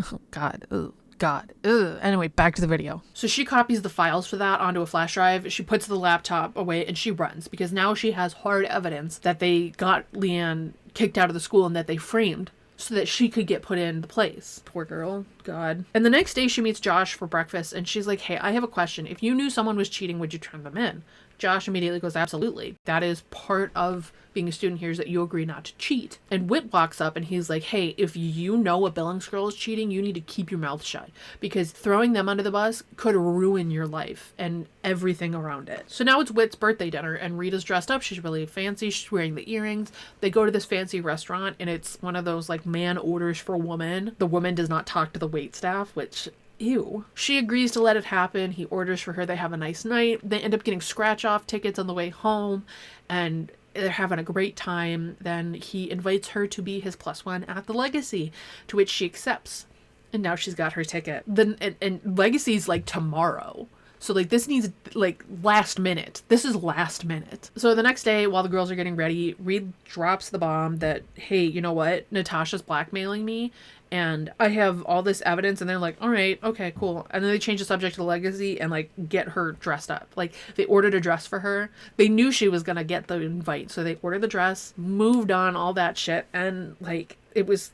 Oh, God. Ugh. God. Ugh. Anyway, back to the video. So she copies the files for that onto a flash drive. She puts the laptop away and she runs because now she has hard evidence that they got Leanne kicked out of the school and that they framed so that she could get put in the place. Poor girl. God. And the next day she meets Josh for breakfast and she's like, hey, I have a question. If you knew someone was cheating, would you turn them in? Josh immediately goes, absolutely. That is part of being a student here, is that you agree not to cheat. And Whit walks up and he's like, hey, if you know a Billings girl is cheating, you need to keep your mouth shut because throwing them under the bus could ruin your life and everything around it. So now it's Whit's birthday dinner and Rita's dressed up. She's really fancy. She's wearing the earrings. They go to this fancy restaurant and it's one of those like man orders for woman. The woman does not talk to the waitstaff, which... ew. She agrees to let it happen. He orders for her. They have a nice night. They end up getting scratch-off tickets on the way home, and they're having a great time. Then he invites her to be his +1 at the Legacy, to which she accepts. And now she's got her ticket. Then and Legacy's like tomorrow. So, like, this needs, like, last minute. This is last minute. So the next day, while the girls are getting ready, Reed drops the bomb that, hey, you know what? Natasha's blackmailing me, and I have all this evidence, and they're like, all right, okay, cool. And then they change the subject to the Legacy and, like, get her dressed up. Like, they ordered a dress for her. They knew she was gonna get the invite, so they ordered the dress, moved on, all that shit, and, like, it was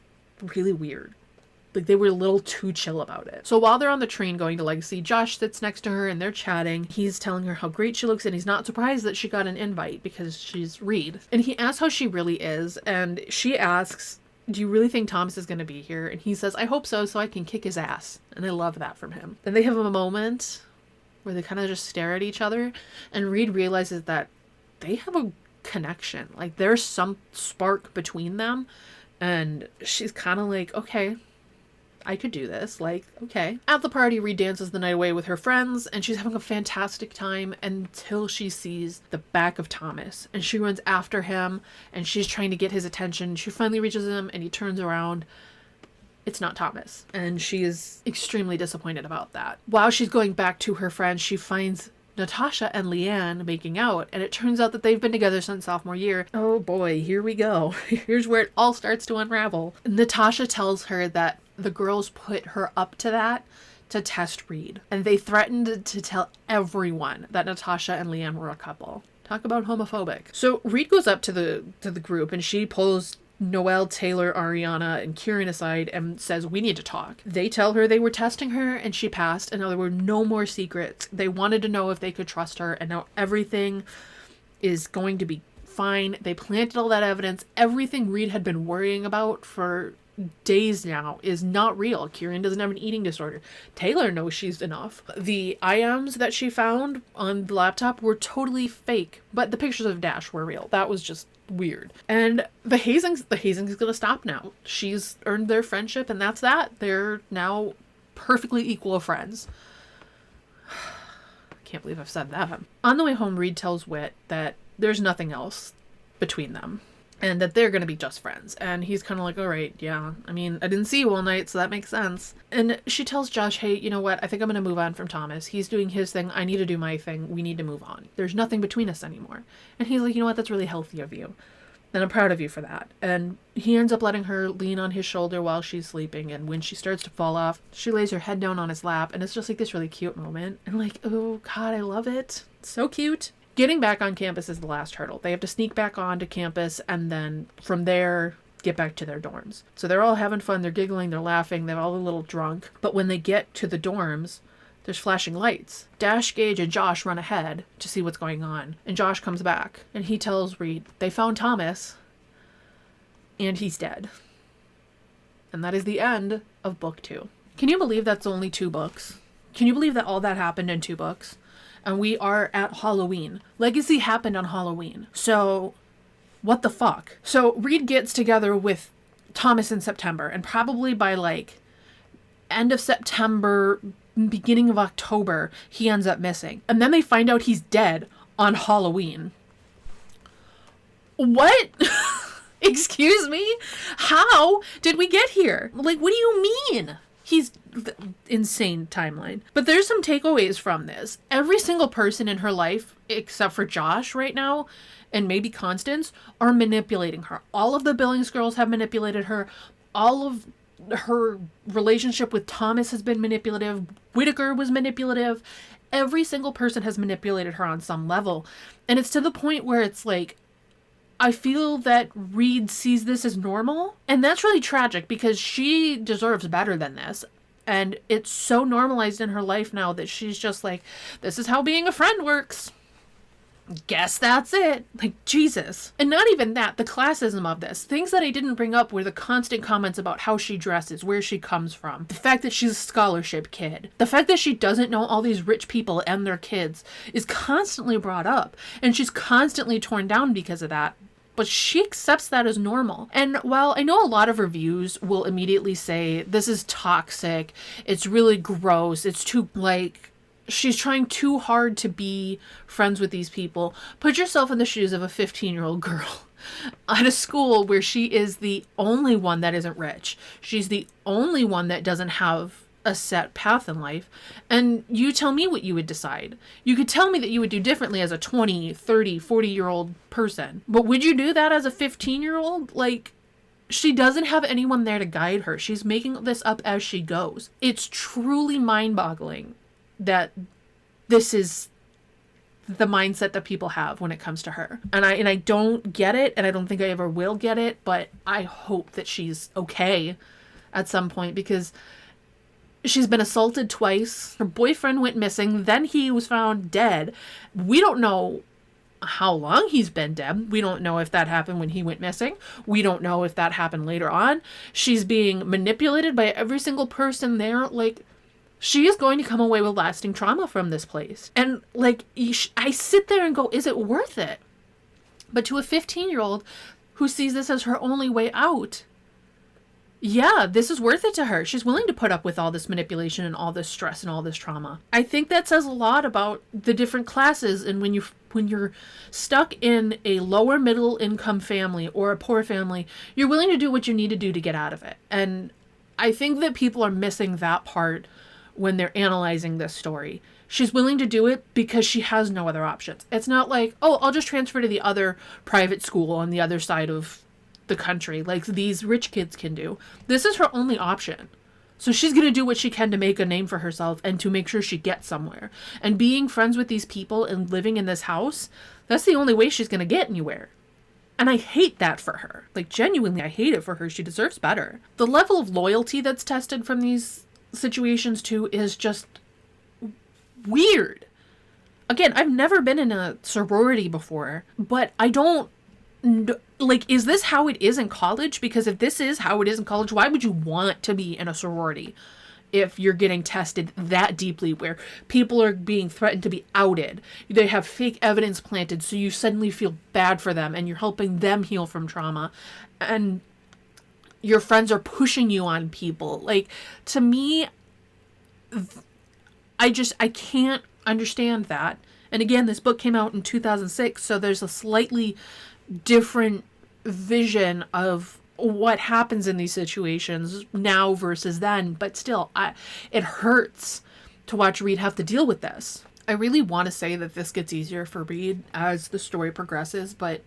really weird. Like, they were a little too chill about it. So while they're on the train going to Legacy, Josh sits next to her and they're chatting. He's telling her how great she looks and he's not surprised that she got an invite because she's Reed. And he asks how she really is, and she asks do you really think Thomas is going to be here? And he says, I hope so I can kick his ass. And I love that from him. Then they have a moment where they kind of just stare at each other, and Reed realizes that they have a connection. Like, there's some spark between them, and she's kind of like, okay, I could do this. Like, okay. At the party, Reed dances the night away with her friends, and she's having a fantastic time until she sees the back of Thomas, and she runs after him, and she's trying to get his attention. She finally reaches him, and he turns around. It's not Thomas, and she is extremely disappointed about that. While she's going back to her friends, she finds Natasha and Leanne making out, and it turns out that they've been together since sophomore year. Oh boy, here we go. Here's where it all starts to unravel. Natasha tells her that the girls put her up to that to test Reed, and they threatened to tell everyone that Natasha and Leanne were a couple. Talk about homophobic. So Reed goes up to the group, and she pulls Noelle, Taylor, Ariana, and Kieran aside and says, we need to talk. They tell her they were testing her and she passed, and now there were no more secrets. They wanted to know if they could trust her, and now everything is going to be fine. They planted all that evidence. Everything Reed had been worrying about for days now is not real. Kieran doesn't have an eating disorder. Taylor knows she's enough. The IMs that she found on the laptop were totally fake, but the pictures of Dash were real. That was just weird. And the hazing's gonna stop now. She's earned their friendship, and that's that. They're now perfectly equal friends. Can't believe I've said that. On the way home, Reed tells Whit that there's nothing else between them, and that they're going to be just friends. And he's kind of like, all right, yeah. I mean, I didn't see you all night, so that makes sense. And she tells Josh, hey, you know what? I think I'm going to move on from Thomas. He's doing his thing. I need to do my thing. We need to move on. There's nothing between us anymore. And he's like, you know what? That's really healthy of you. And I'm proud of you for that. And he ends up letting her lean on his shoulder while she's sleeping. And when she starts to fall off, she lays her head down on his lap. And it's just like this really cute moment. And like, oh God, I love it. It's so cute. Getting back on campus is the last hurdle. They have to sneak back onto campus, and then from there, get back to their dorms. So they're all having fun. They're giggling. They're laughing. They're all a little drunk. But when they get to the dorms, there's flashing lights. Dash, Gage, and Josh run ahead to see what's going on. And Josh comes back, and he tells Reed they found Thomas, and he's dead. And that is the end of book 2. Can you believe that's only 2 books? Can you believe that all that happened in 2 books? And we are at Halloween. Legacy happened on Halloween. So, what the fuck? So, Reed gets together with Thomas in September, and probably by like end of September, beginning of October, he ends up missing. And then they find out he's dead on Halloween. What? Excuse me? How did we get here? Like, what do you mean? He's insane timeline. But there's some takeaways from this. Every single person in her life, except for Josh right now, and maybe Constance, are manipulating her. All of the Billings girls have manipulated her. All of her relationship with Thomas has been manipulative. Whittaker was manipulative. Every single person has manipulated her on some level. And it's to the point where it's like, I feel that Reed sees this as normal, and that's really tragic because she deserves better than this. And it's so normalized in her life now that she's just like, this is how being a friend works. Guess that's it. Like, Jesus. And not even that, the classism of this. Things that I didn't bring up were the constant comments about how she dresses, where she comes from, the fact that she's a scholarship kid, the fact that she doesn't know all these rich people and their kids is constantly brought up, and she's constantly torn down because of that. But she accepts that as normal. And while I know a lot of reviews will immediately say, this is toxic, it's really gross, it's too, like, she's trying too hard to be friends with these people. Put yourself in the shoes of a 15-year-old girl at a school where she is the only one that isn't rich. She's the only one that doesn't have a set path in life. And you tell me what you would decide. You could tell me that you would do differently as a 20, 30, 40-year-old person. But would you do that as a 15-year-old? Like, she doesn't have anyone there to guide her. She's making this up as she goes. It's truly mind-boggling that this is the mindset that people have when it comes to her. And I don't get it, and I don't think I ever will get it, but I hope that she's okay at some point, because she's been assaulted twice. Her boyfriend went missing. Then he was found dead. We don't know how long he's been dead. We don't know if that happened when he went missing. We don't know if that happened later on. She's being manipulated by every single person there. Like, she is going to come away with lasting trauma from this place. And, like, I sit there and go, is it worth it? But to a 15-year-old who sees this as her only way out, yeah, this is worth it to her. She's willing to put up with all this manipulation and all this stress and all this trauma. I think that says a lot about the different classes, and when you're stuck in a lower middle income family or a poor family, you're willing to do what you need to do to get out of it. And I think that people are missing that part when they're analyzing this story. She's willing to do it because she has no other options. It's not like, oh, I'll just transfer to the other private school on the other side of the country like these rich kids can do. This is her only option. So she's going to do what she can to make a name for herself and to make sure she gets somewhere. And being friends with these people and living in this house, that's the only way she's going to get anywhere. And I hate that for her. Like, genuinely, I hate it for her. She deserves better. The level of loyalty that's tested from these situations, too, is just weird. Again, I've never been in a sorority before, but I don't like, is this how it is in college? Because if this is how it is in college, why would you want to be in a sorority if you're getting tested that deeply, where people are being threatened to be outed? They have fake evidence planted, so you suddenly feel bad for them and you're helping them heal from trauma. And your friends are pushing you on people. Like, to me, I can't understand that. And again, this book came out in 2006, so there's a slightly different vision of what happens in these situations now versus then, but still, it hurts to watch Reed have to deal with this. I really want to say that this gets easier for Reed as the story progresses, but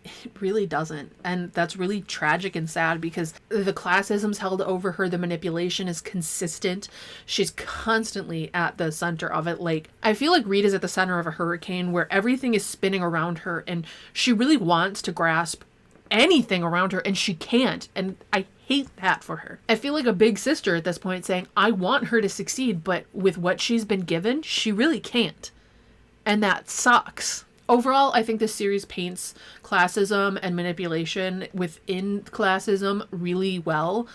it really doesn't. And that's really tragic and sad because the classism's held over her. The manipulation is consistent. She's constantly at the center of it. Like, I feel like Reed is at the center of a hurricane where everything is spinning around her and she really wants to grasp anything around her and she can't. And I hate that for her. I feel like a big sister at this point saying, I want her to succeed, but with what she's been given, she really can't. And that sucks. Overall, I think this series paints classism and manipulation within classism really well.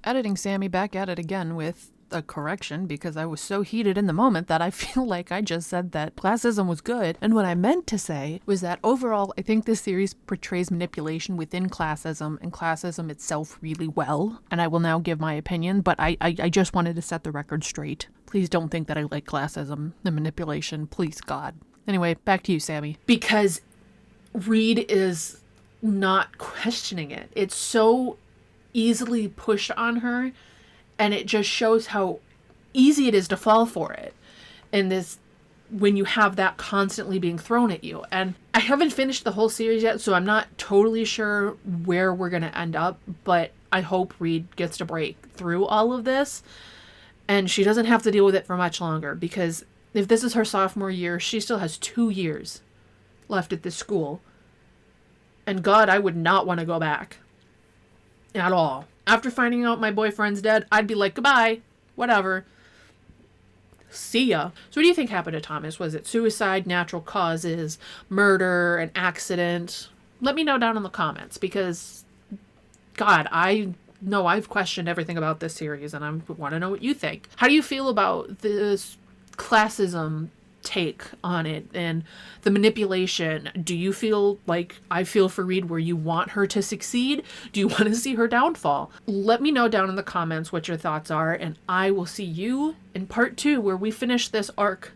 Editing Sammy back at it again with a correction because I was so heated in the moment that I feel like I just said that classism was good. And what I meant to say was that overall, I think this series portrays manipulation within classism and classism itself really well. And I will now give my opinion, but I just wanted to set the record straight. Please don't think that I like classism and manipulation. Please, God. Anyway, back to you, Sammy. Because Reed is not questioning it. It's so easily pushed on her, and it just shows how easy it is to fall for it in this when you have that constantly being thrown at you. And I haven't finished the whole series yet, so I'm not totally sure where we're going to end up, but I hope Reed gets to break through all of this and she doesn't have to deal with it for much longer, because if this is her sophomore year, she still has 2 years left at this school. And God, I would not want to go back. At all. After finding out my boyfriend's dead, I'd be like, goodbye. Whatever. See ya. So what do you think happened to Thomas? Was it suicide, natural causes, murder, an accident? Let me know down in the comments, because God, I know I've questioned everything about this series and I want to know what you think. How do you feel about this classism take on it and the manipulation? Do you feel like I feel for Reed, where you want her to succeed? Do you want to see her downfall? Let me know down in the comments what your thoughts are, and I will see you in part 2, where we finish this arc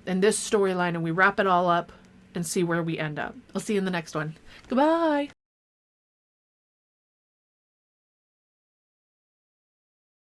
and this storyline and we wrap it all up and see where we end up. I'll see you in the next one. Goodbye.